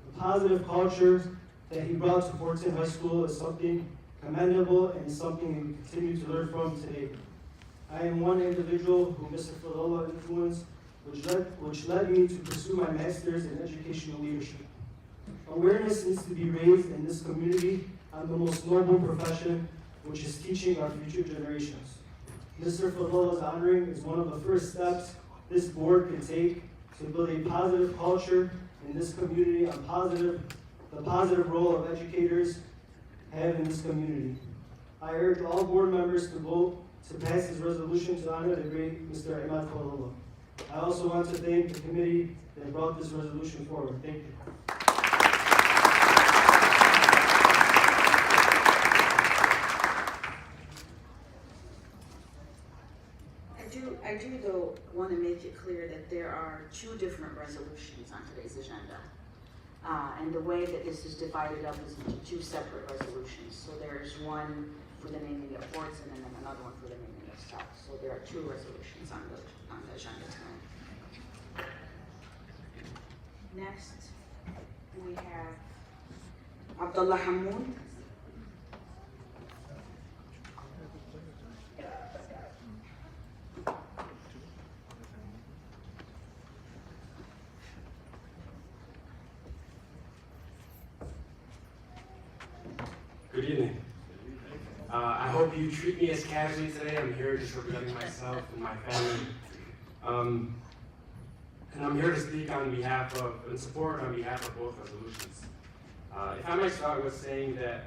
The positive culture that he brought to Fordson High School is something commendable and something we continue to learn from today. I am one individual who Mr. Fadlallah influenced, which led me to pursue my master's in educational leadership. Awareness needs to be raised in this community on the most noble profession, which is teaching our future generations. Mr. Fadlallah's honoring is one of the first steps this board can take to build a positive culture in this community on the positive role of educators have in this community. I urge all board members to vote to pass this resolution to honor the great Mr. Imad Fadlallah. I also want to thank the committee that brought this resolution forward. Thank you. I do though want to make it clear that there are two different resolutions on today's agenda. And the way that this is divided up is into two separate resolutions. So there's one for the naming of Fordson and then another one for the naming of Stout. So there are two resolutions on the agenda tonight. Next, we have Abdullah Hamoud. Good evening. I hope you treat me as casually today. I'm here just representing myself and my family. And I'm here to speak on behalf of, and support on behalf of both resolutions. If I might start with saying that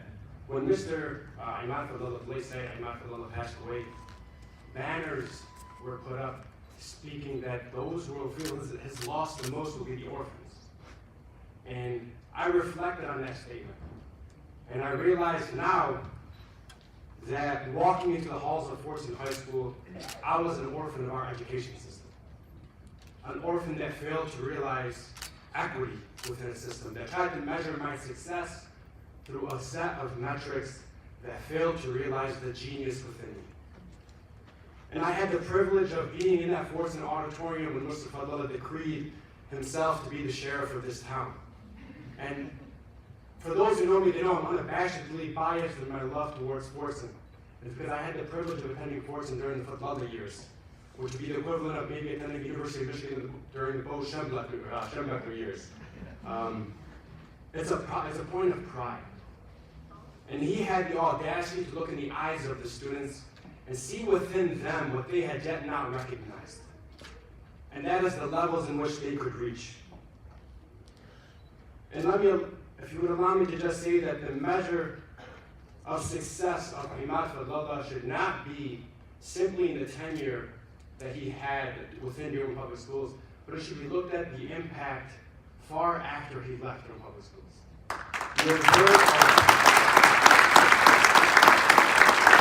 when Mr. Imad Fadlallah, late said Imad Fadlallah passed away, banners were put up speaking that those who will feel his loss the most will be the orphans. And I reflected on that statement. And I realize now that walking into the halls of Fordson High School, I was an orphan of our education system. An orphan that failed to realize equity within a system, that tried to measure my success through a set of metrics that failed to realize the genius within me. And I had the privilege of being in that Fordson auditorium when Mr. Fadlallah decreed himself to be the sheriff of this town. And for those who know me, they know I'm unabashedly biased in my love towards Fordson. It's because I had the privilege of attending Fordson during the Fadlallah years, which would be the equivalent of maybe attending the University of Michigan during the Bo Schembechler years. It's a point of pride. And he had the audacity to look in the eyes of the students and see within them what they had yet not recognized. And that is the levels in which they could reach. And if you would allow me to just say that the measure of success of Imad Fadlallah should not be simply in the tenure that he had within Dearborn Public Schools, but it should be looked at the impact far after he left Dearborn Public Schools.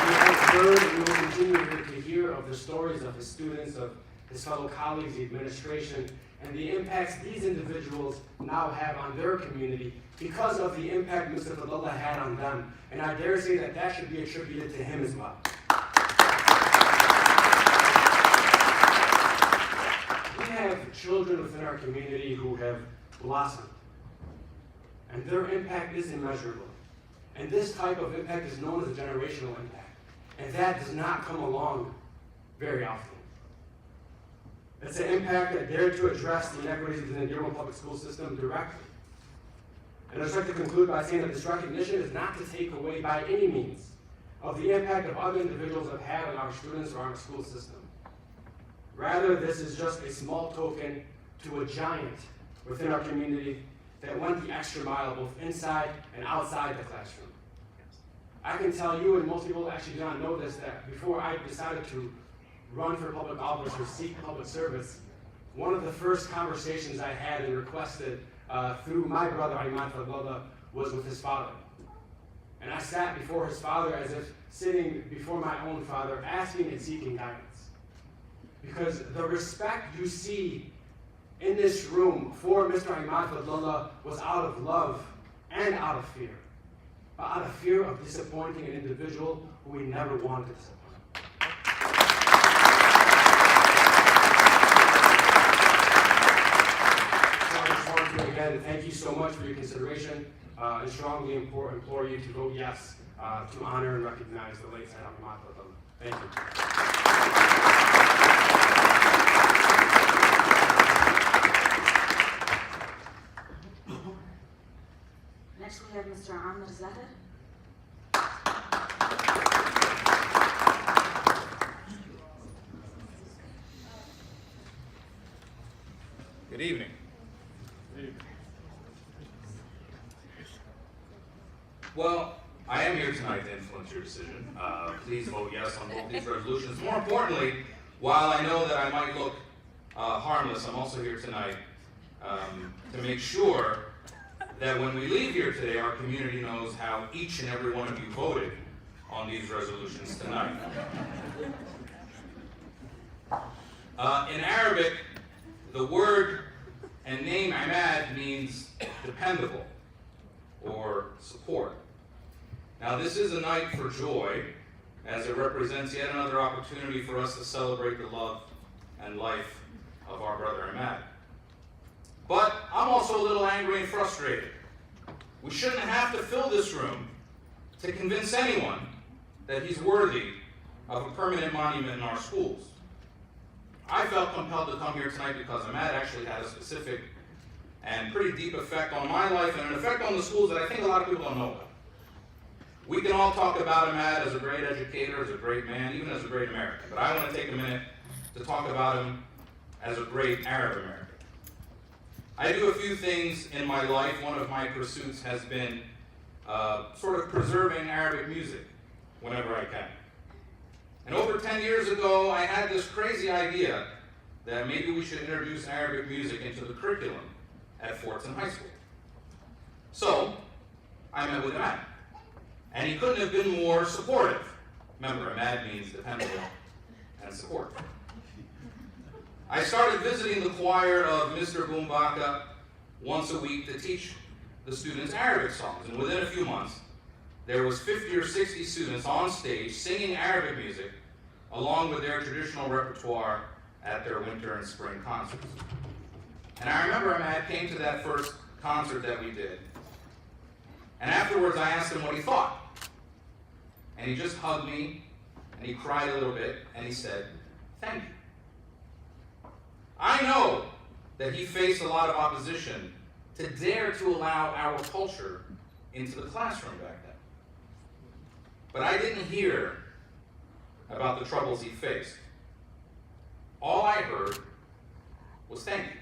He has heard and we will continue to hear of the stories of his students, of his fellow colleagues, the administration, and the impacts these individuals now have on their community because of the impact Mr. Fadlallah had on them. And I dare say that that should be attributed to him as well. We have children within our community who have blossomed, and their impact is immeasurable. And this type of impact is known as a generational impact, and that does not come along very often. It's an impact that dared to address the inequities within the Dearborn Public School system directly. And I'd just like to conclude by saying that this recognition is not to take away by any means of the impact of other individuals have had on our students or on our school system. Rather, this is just a small token to a giant within our community that went the extra mile both inside and outside the classroom. I can tell you, and most people actually do not know this, that before I decided to run for public office or seek public service, one of the first conversations I had and requested through my brother Imad Fadlallah was with his father. And I sat before his father as if sitting before my own father, asking and seeking guidance. Because the respect you see in this room for Mr. Imad Fadlallah was out of love and out of fear. But out of fear of disappointing an individual who we never wanted to disappoint. So I just wanted to again thank you so much for your consideration and strongly implore you to vote yes to honor and recognize the late Stout Imad Fadlallah. Thank you. Next, we have Mr. Zahar. Good evening. Well, I am here tonight to influence your decision. Please vote yes on both these resolutions. More importantly, while I know that I might look harmless, I'm also here tonight to make sure that when we leave here today, our community knows how each and every one of you voted on these resolutions tonight. In Arabic, the word and name Amad means dependable or support. Now this is a night for joy, as it represents yet another opportunity for us to celebrate the love and life of our brother Amad. But I'm also a little angry and frustrated. We shouldn't have to fill this room to convince anyone that he's worthy of a permanent monument in our schools. I felt compelled to come here tonight because Amad actually had a specific and pretty deep effect on my life and an effect on the schools that I think a lot of people don't know about. We can all talk about Amad as a great educator, as a great man, even as a great American, but I want to take a minute to talk about him as a great Arab American. I do a few things in my life. One of my pursuits has been sort of preserving Arabic music whenever I can. And over 10 years ago, I had this crazy idea that maybe we should introduce Arabic music into the curriculum at Fordson High School. So, I met with Imad, and he couldn't have been more supportive. Remember, Imad means dependable and support. I started visiting the choir of Mr. Boombaka once a week to teach the students Arabic songs, and within a few months, there was 50 or 60 students on stage singing Arabic music along with their traditional repertoire at their winter and spring concerts. And I remember Imad came to that first concert that we did, and afterwards I asked him what he thought. And he just hugged me, and he cried a little bit, and he said, "Thank you." I know that he faced a lot of opposition to dare to allow our culture into the classroom back then. But I didn't hear about the troubles he faced. All I heard was thank you.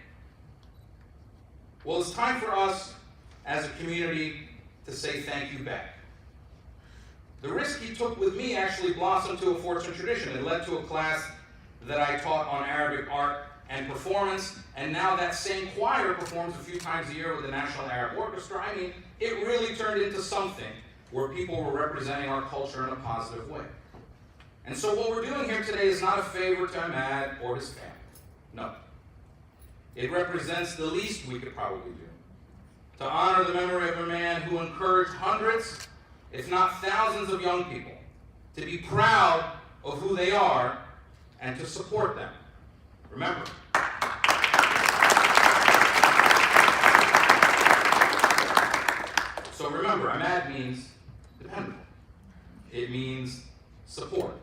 Well, it's time for us as a community to say thank you back. The risk he took with me actually blossomed to a Fordson tradition. It led to a class that I taught on Arabic art and performance, and now that same choir performs a few times a year with the National Arab Orchestra. I mean, it really turned into something where people were representing our culture in a positive way. And so what we're doing here today is not a favor to Ahmad or his family. No. It represents the least we could probably do. To honor the memory of a man who encouraged hundreds, if not thousands of young people to be proud of who they are and to support them. Remember. So remember, Ahmad means dependable. It means support.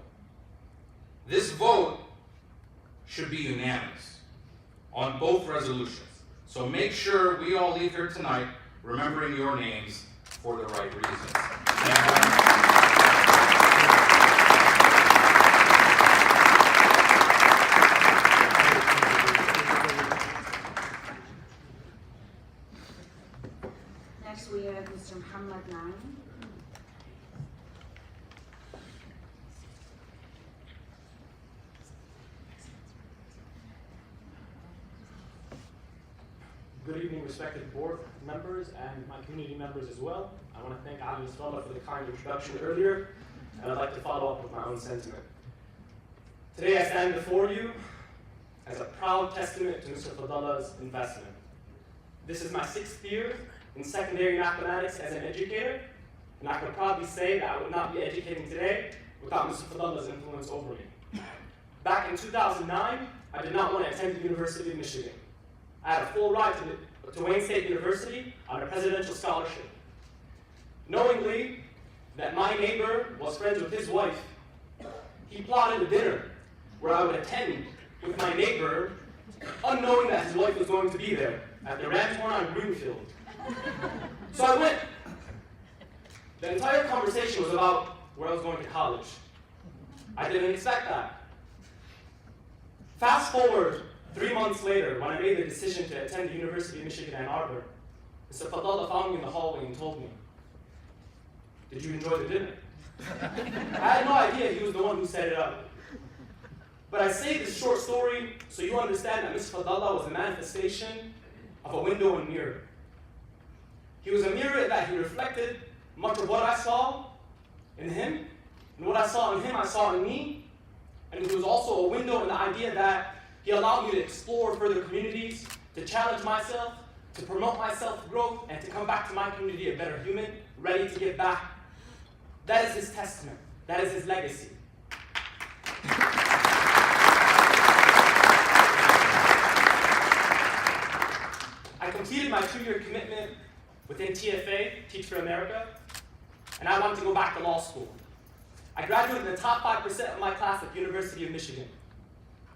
This vote should be unanimous on both resolutions. So make sure we all leave here tonight remembering your names for the right reasons. Next, we have Mr. Muhammad Naim. Good evening, respected board members and my community members as well. I want to thank Imad Fadlallah for the kind introduction earlier, and I'd like to follow up with my own sentiment. Today I stand before you as a proud testament to Mr. Fadlallah's investment. This is my 6th year in secondary mathematics as an educator, and I can proudly say that I would not be educating today without Mr. Fadlallah's influence over me. Back in 2009, I did not want to attend the University of Michigan. I had a full ride to Wayne State University on a presidential scholarship. Knowingly that my neighbor was friends with his wife, he plotted a dinner where I would attend with my neighbor, unknowing that his wife was going to be there at the Ranch Horn on Greenfield. So I went. The entire conversation was about where I was going to college. I didn't expect that. Fast forward 3 months later, when I made the decision to attend the University of Michigan Ann Arbor, Mr. Fadlallah found me in the hallway and told me, "Did you enjoy the dinner?" I had no idea he was the one who set it up. But I say this short story so you understand that Mr. Fadlallah was a manifestation of a window and mirror. He was a mirror that he reflected much of what I saw in him, and what I saw in him, I saw in me, and he was also a window in the idea that he allowed me to explore further communities, to challenge myself, to promote my self-growth, and to come back to my community a better human, ready to give back. That is his testament. That is his legacy. I completed my 2-year commitment within TFA, Teach for America, and I wanted to go back to law school. I graduated in the top 5% of my class at the University of Michigan.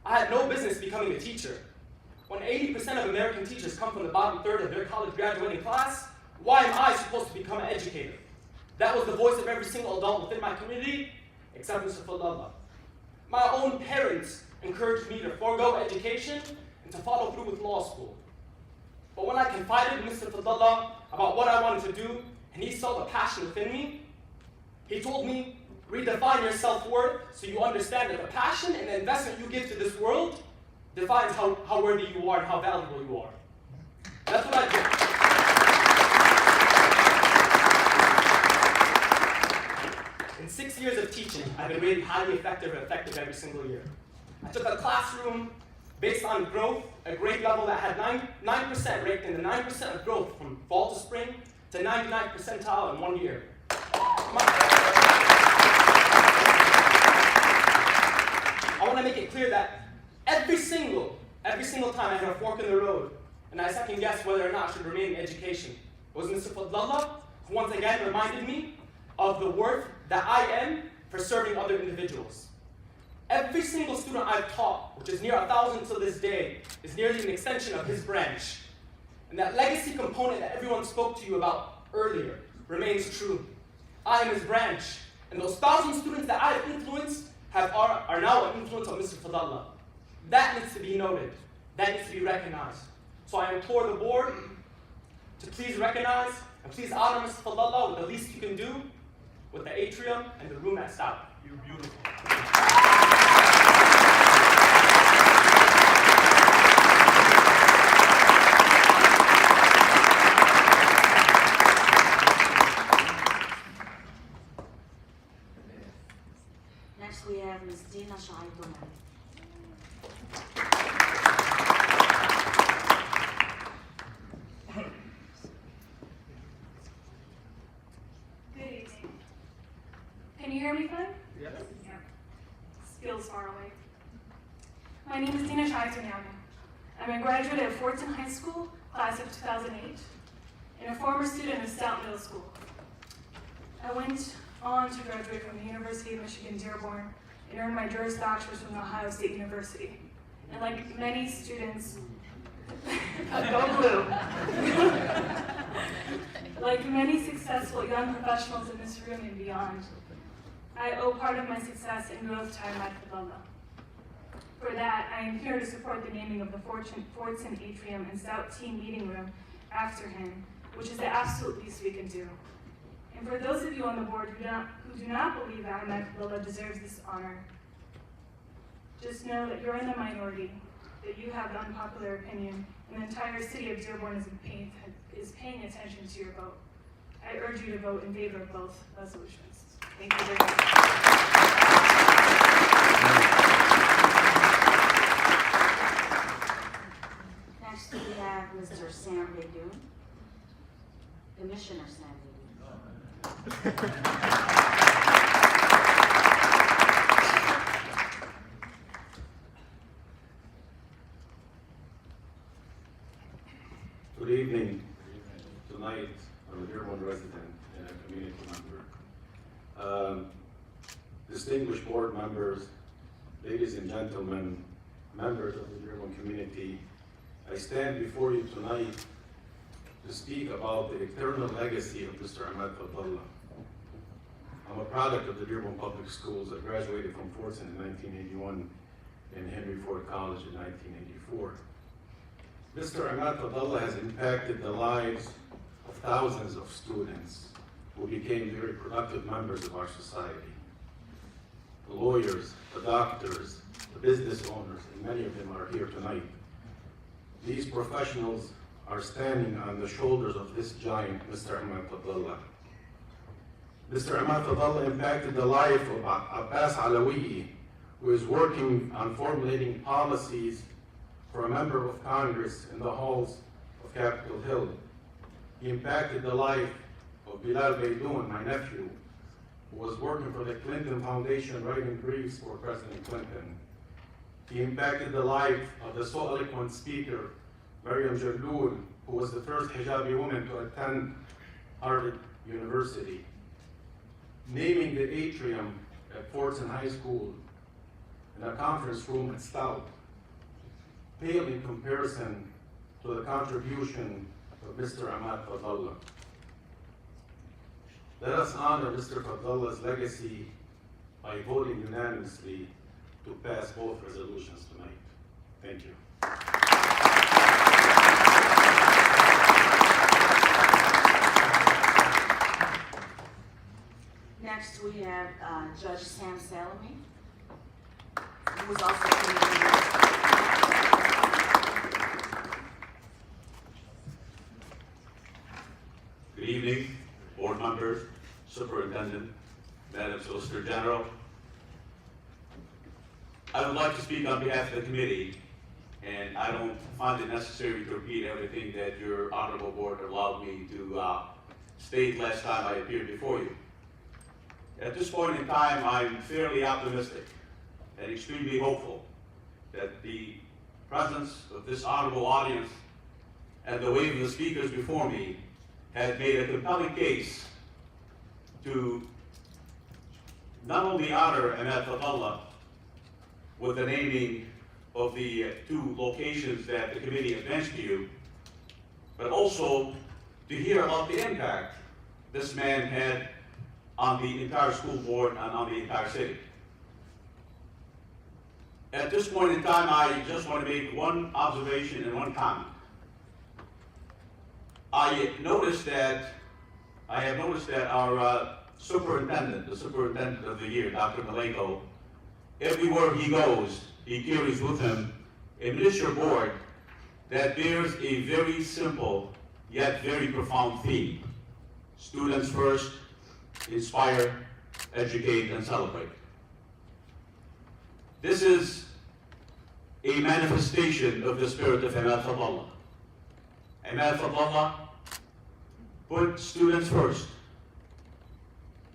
I had no business becoming a teacher. When 80% of American teachers come from the bottom third of their college graduating class, why am I supposed to become an educator? That was the voice of every single adult within my community, except Mr. Fadlallah. My own parents encouraged me to forego education and to follow through with law school. But when I confided in Mr. Fadlallah about what I wanted to do, and he saw the passion within me, he told me, redefine your self-worth so you understand that the passion and the investment you give to this world defines how worthy you are and how valuable you are. That's what I did. In 6 years of teaching, I've been rated highly effective every single year. I took a classroom based on growth, a grade level that had 9% ranked in the 9% of growth from fall to spring to 99th percentile in 1 year. I want to make it clear that every single time I had a fork in the road and I second guessed whether or not I should remain in education, it was Mr. Fadlallah who once again reminded me of the worth that I am for serving other individuals. Every single student I've taught, which is near 1,000 to this day, is nearly an extension of his branch. And that legacy component that everyone spoke to you about earlier remains true. I am his branch, and those 1,000 students that I've influenced are now an influence of Mr. Fadlallah. That needs to be noted. That needs to be recognized. So I implore the board to please recognize and please honor Mr. Fadlallah with the least you can do with the atrium and the room at Stout. You're beautiful. Next, we have Ms. Dina Shaidouna. Good evening. Can you hear me fine? Yes. Yeah. Feels far away. My name is Dina Shaidouna. I'm a graduate of Fordson High School, class of 2008, and a former student of Stout Middle School. I went on to graduate from the University of Michigan, Dearborn, and earned my Juris Doctorate from the Ohio State University. And like many students, go blue. Like many successful young professionals in this room and beyond, I owe part of my success and growth to Imad Fadlallah. For that, I am here to support the naming of the Fordson Atrium and Stout Team Meeting Room after him, which is the absolute least we can do. And for those of you on the board who do not believe that Imad Fadlallah deserves this honor, just know that you're in the minority, that you have the unpopular opinion, and the entire city of Dearborn is paying attention to your vote. I urge you to vote in favor of both resolutions. Thank you very much. Next, we have Mr. Sam Beydoun, Commissioner Sam Beydoun. Good evening. Tonight, I'm a Dearborn resident and a community member. Distinguished board members, ladies and gentlemen, members of the Dearborn community, I stand before you tonight to speak about the eternal legacy of Mr. Imad Fadlallah. I'm a product of the Dearborn Public Schools. I graduated from Fordson in 1981 and Henry Ford College in 1984. Mr. Imad Fadlallah has impacted the lives of thousands of students who became very productive members of our society. The lawyers, the doctors, the business owners, and many of them are here tonight. These professionals are standing on the shoulders of this giant, Mr. Imad Fadlallah. Mr. Imad Fadlallah impacted the life of Abbas Alawi, who is working on formulating policies for a member of Congress in the halls of Capitol Hill. He impacted the life of Bilal Beydoun, my nephew, who was working for the Clinton Foundation writing briefs for President Clinton. He impacted the life of the so eloquent speaker, Maryam Jalloul, who was the first hijabi woman to attend Harvard University. Naming the atrium at Fordson High School and a conference room at Stout pale in comparison to the contribution of Mr. Imad Fadlallah. Let us honor Mr. Fadlallah's legacy by voting unanimously to pass both resolutions tonight. Thank you. Next, we have Judge Sam Salami, who is also committee member. Good evening, board members, superintendent, Madam Solicitor General. I would like to speak on behalf of the committee, and I don't find it necessary to repeat everything that your honorable board allowed me to state last time I appeared before you. At this point in time, I'm fairly optimistic and extremely hopeful that the presence of this honorable audience and the wave of the speakers before me has made a compelling case to not only honor Imad Fadlallah with the naming of the two locations that the committee advanced to you, but also to hear about the impact this man had on the entire school board and on the entire city. At this point in time, I just want to make one observation and one comment. I have noticed that our superintendent, the superintendent of the year, Dr. Maleko, everywhere he goes, he carries with him a miniature board that bears a very simple yet very profound theme. Students first, inspire, educate, and celebrate. This is a manifestation of the spirit of Imad Fadlallah. Imad Fadlallah put students first,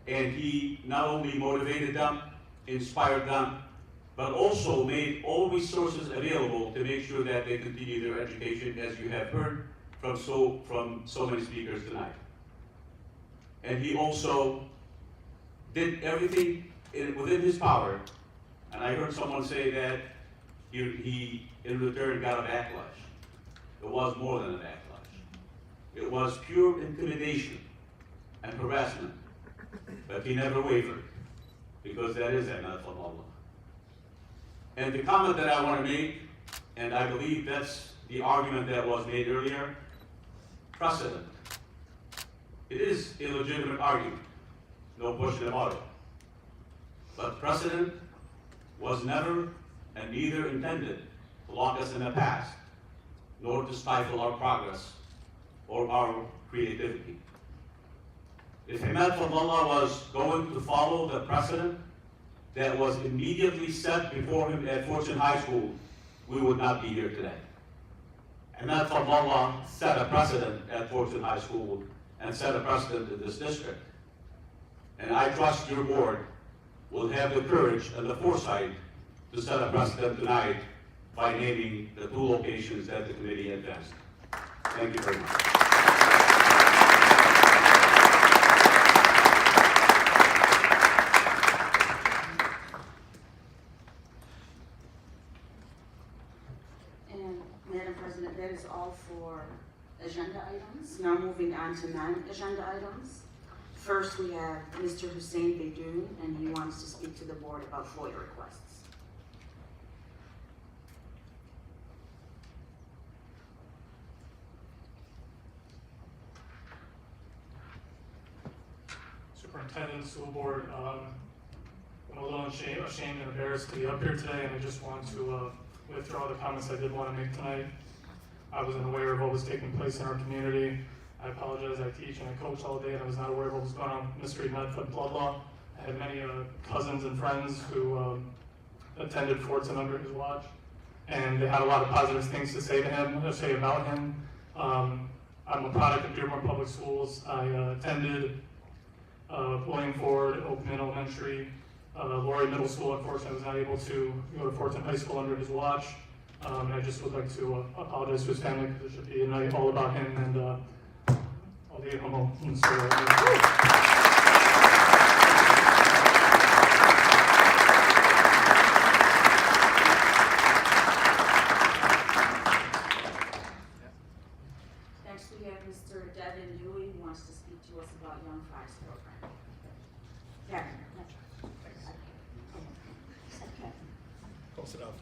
and he not only motivated them, inspired them, but also made all resources available to make sure that they continue their education, as you have heard from so many speakers tonight. And he also did everything within his power, and I heard someone say that he in return got a backlash. It was more than a backlash. It was pure intimidation and harassment, but he never wavered, because that is Imad Fadlallah. And the comment that I want to make, and I believe that's the argument that was made earlier, precedent. It is a legitimate argument, no question about it. But precedent was never and neither intended to lock us in the past, nor to stifle our progress or our creativity. If Imad Fadlallah was going to follow the precedent that was immediately set before him at Fordson High School, we would not be here today. Imad Fadlallah set a precedent at Fordson High School and set a precedent in this district. And I trust your board will have the courage and the foresight to set a precedent tonight by naming the 2 locations that the committee advanced. Thank you very much. And Madam President, that is all for agenda items. Now moving on to non-agenda items. First, we have Mr. Hussein Beydoun, and he wants to speak to the board about FOIA requests. Superintendent, school board, I'm a little ashamed and embarrassed to be up here today, and I just want to withdraw the comments I did want to make tonight. I wasn't aware of what was taking place in our community. I apologize, I teach and I coach all day, and I was not aware of what was going on with Mr. Imad Fadlallah. I had many cousins and friends who attended Fordson under his watch, and they had a lot of positive things to say about him. I'm a product of Dearborn Public Schools. I attended William Ford, Oakman Elementary, Laurie Middle School. Unfortunately, I was not able to go to Fordson High School under his watch. And I just would like to apologize to his family, because it should be a night all about him, and I'll leave him alone. Next, we have Mr. Devin Dewey, who wants to speak to us about Young Fives program. Kevin. Close enough.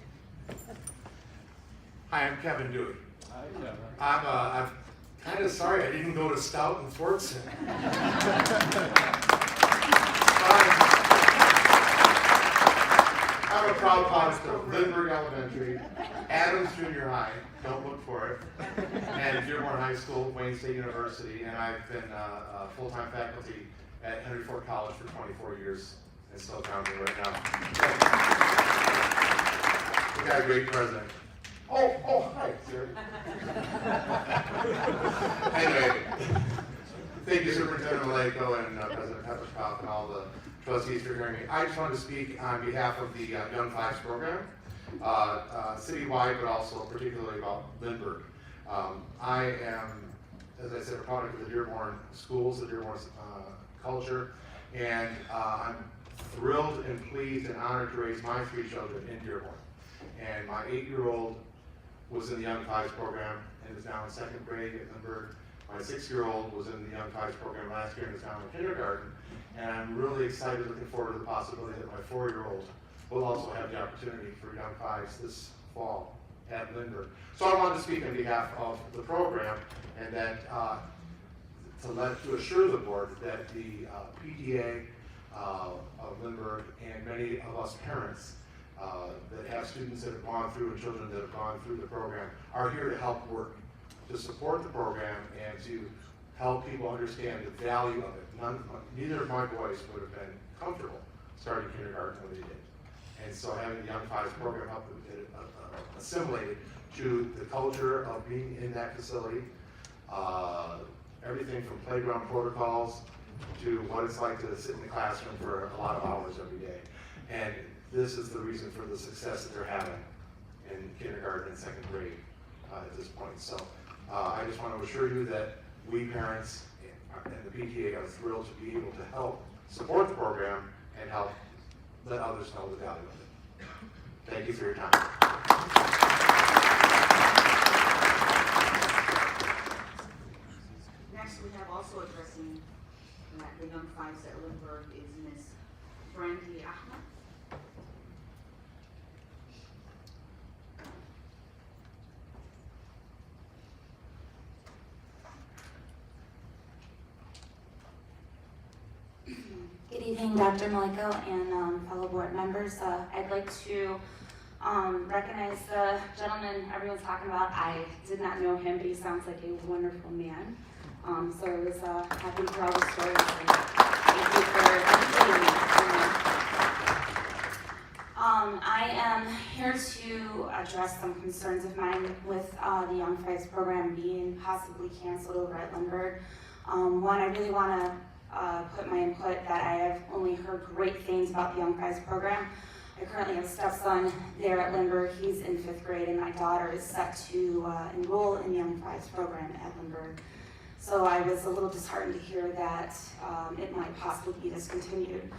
Hi, I'm Kevin Dewey. Hi, Kevin. I'm kind of sorry I didn't go to Stout and Fordson. I'm a proud product of Lindbergh Elementary, Adams Junior High, don't look for it, and Dearborn High School, Wayne State University, and I've been full-time faculty at Henry Ford College for 24 years, and still counting right now. We got a great president. Oh, hi, sir. Anyway, thank you, Superintendent Maleko and President Peppercoff and all the trustees for hearing me. I just wanted to speak on behalf of the Young Fives program, citywide, but also particularly about Lindbergh. I am, as I said, a product of the Dearborn schools, the Dearborn culture, and I'm thrilled and pleased and honored to raise my 3 children in Dearborn. And my 8-year-old was in the Young Fives program and is now in 2nd grade at Lindbergh. My 6-year-old was in the Young Fives program last year and is now in kindergarten. And I'm really excited, looking forward to the possibility that my 4-year-old will also have the opportunity for Young Fives this fall at Lindbergh. So I wanted to speak on behalf of the program, and that to assure the board that the PTA of Lindbergh and many of us parents that have students that have gone through and children that have gone through the program are here to help work, to support the program, and to help people understand the value of it. Neither of my boys would have been comfortable starting kindergarten when they did. And so having the Young Fives program helped them get assimilated to the culture of being in that facility. Everything from playground protocols to what it's like to sit in the classroom for a lot of hours every day. And this is the reason for the success that they're having in kindergarten and second grade at this point. So I just want to assure you that we parents and the PTA are thrilled to be able to help support the program and help let others know the value of it. Thank you for your time. Next, we have also addressing the Young Fives at Lindbergh is Ms. Brandy Ahmed. Good evening, Dr. Maliko and fellow board members. I'd like to recognize the gentleman everyone's talking about. I did not know him, but he sounds like a wonderful man. So I was happy to hear all the stories. And thank you for educating me. I am here to address some concerns of mine with the Young Fives program being possibly canceled over at Lindbergh. One, I really want to put my input that I have only heard great things about the Young Fives program. I currently have a stepson there at Lindbergh. He's in 5th grade, and my daughter is set to enroll in the Young Fives program at Lindbergh. So I was a little disheartened to hear that it might possibly be discontinued.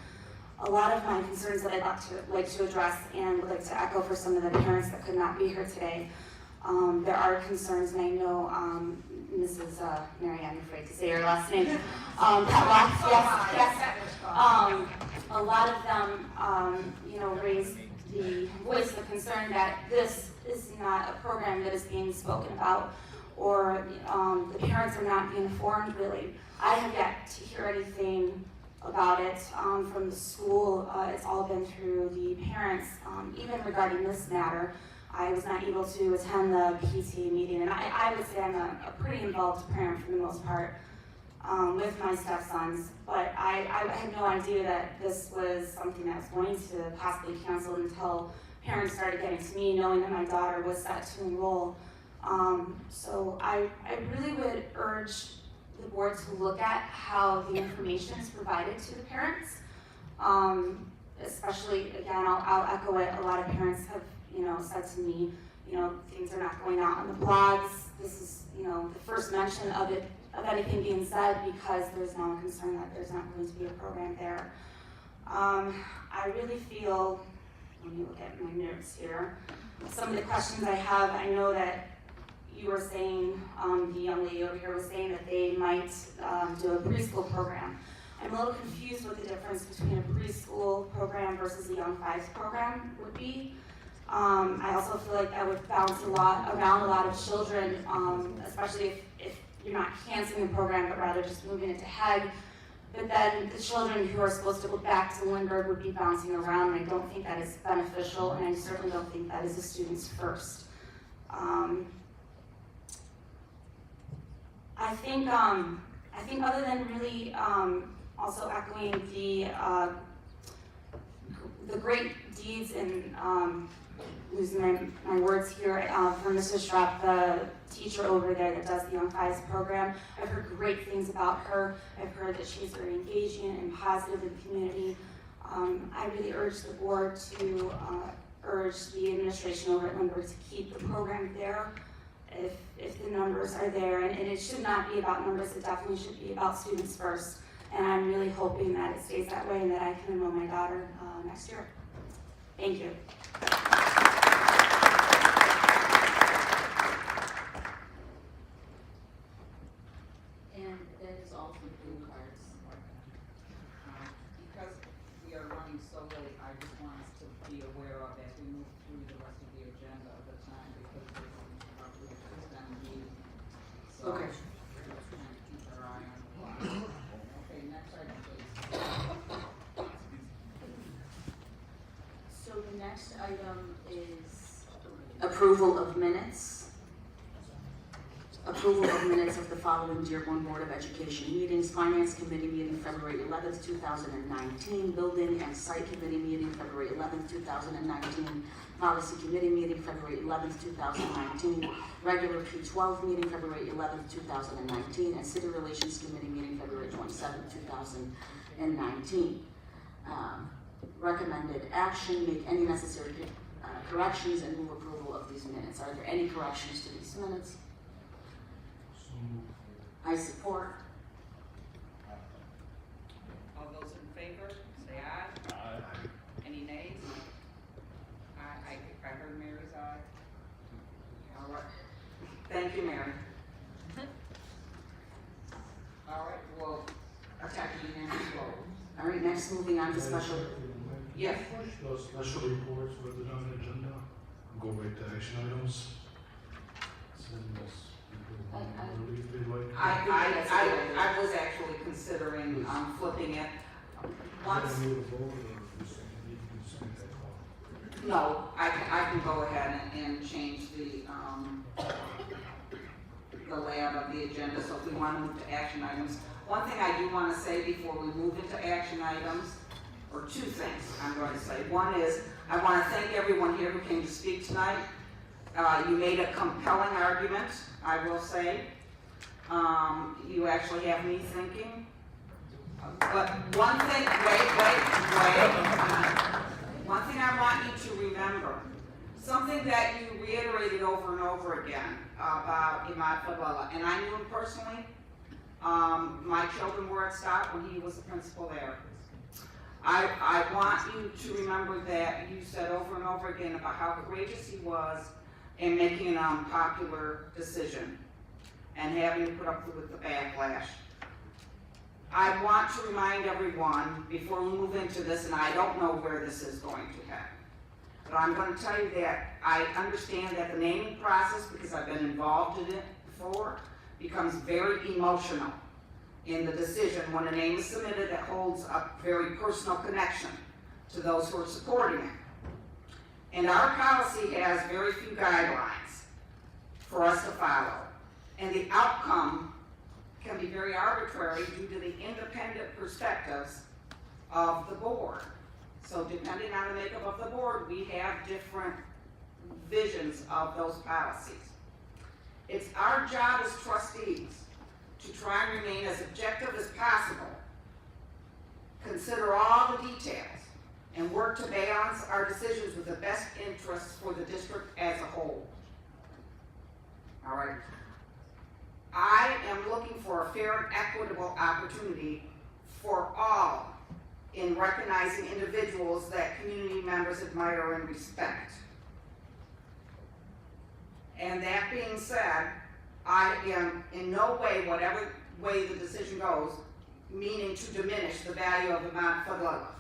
A lot of my concerns that I'd like to address and would like to echo for some of the parents that could not be here today. There are concerns, and I know Mrs. Mary, I'm afraid to say her last name. Yes. A lot of them, raised the voice of concern that this is not a program that is being spoken about, or the parents are not being informed really. I have yet to hear anything about it from the school. It's all been through the parents. Even regarding this matter, I was not able to attend the PTA meeting, and I would say I'm a pretty involved parent for the most part with my stepsons, but I had no idea that this was something that was going to possibly cancel until parents started getting to me, knowing that my daughter was set to enroll. So I really would urge the board to look at how the information is provided to the parents. Especially, again, I'll echo it, a lot of parents have said to me, things are not going out on the blogs. This is, the first mention of anything being said, because there's now a concern that there's not going to be a program there. I really feel, let me look at my notes here. Some of the questions I have, I know that you were saying, the young lady over here was saying that they might do a preschool program. I'm a little confused what the difference between a preschool program versus a Young Fives program would be. I also feel like that would bounce around a lot of children, especially if you're not canceling the program, but rather just moving it to HEG. But then the children who are supposed to go back to Lindbergh would be bouncing around, and I don't think that is beneficial, and I certainly don't think that is the students first. I think other than really also echoing the great deeds and losing my words here from Mrs. Schrapp, the teacher over there that does the Young Fives program. I've heard great things about her. I've heard that she's very engaging and positive in the community. I really urge the board to urge the administration over at Lindbergh to keep the program there if the numbers are there. And it should not be about numbers, it definitely should be about students first. And I'm really hoping that it stays that way and that I can enroll my daughter next year. Thank you. And that is all for blue cards. Because we are running so late, I just want us to be aware of as we move through the rest of the agenda of the time, because we're going to probably extend the meeting. So Okay. we're just trying to keep our eye on the clock. Okay, next item, please. So the next item is approval of minutes. Approval of minutes of the following Dearborn Board of Education meetings: Finance Committee meeting February 11th, 2019, Building and Site Committee meeting February 11th, 2019, Policy Committee meeting February 11th, 2019, regular P12 meeting February 11th, 2019, and City Relations Committee meeting February 27th, 2019. Recommended action: make any necessary corrections and move approval of these minutes. Are there any corrections to these minutes? I support. All those in favor, say aye. Aye. Any nays? I heard Mary's aye. All right. Thank you, Mary. All right, well, attacking unanimous vote. All right, next moving on to special. Yes. Those special reports were the non-agenda. Go right to action items. Send us people if they like. I was actually considering flipping it. Once. No, I can go ahead and change the layout of the agenda, so if we want to move to action items. One thing I do want to say before we move into action items, or two things I'm going to say. One is, I want to thank everyone here who came to speak tonight. You made a compelling argument, I will say. You actually have me thinking. But one thing, one thing I want you to remember, something that you reiterated over and over again about Imad Fadlallah, and I knew him personally. My children were at Stout when he was the principal there. I want you to remember that you said over and over again about how courageous he was in making an unpopular decision and having to put up with the backlash. I want to remind everyone before we move into this, and I don't know where this is going to head, but I'm going to tell you that I understand that the naming process, because I've been involved in it before, becomes very emotional in the decision when a name is submitted that holds a very personal connection to those who are supporting it. And our policy has very few guidelines for us to follow. And the outcome can be very arbitrary due to the independent perspectives of the board. So depending on the makeup of the board, we have different visions of those policies. It's our job as trustees to try and remain as objective as possible, consider all the details, and work to balance our decisions with the best interests for the district as a whole. All right. I am looking for a fair and equitable opportunity for all in recognizing individuals that community members admire and respect. And that being said, I am in no way, whatever way the decision goes, meaning to diminish the value of Imad Fadlallah.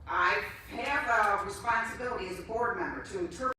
I have a responsibility as a board member to interpret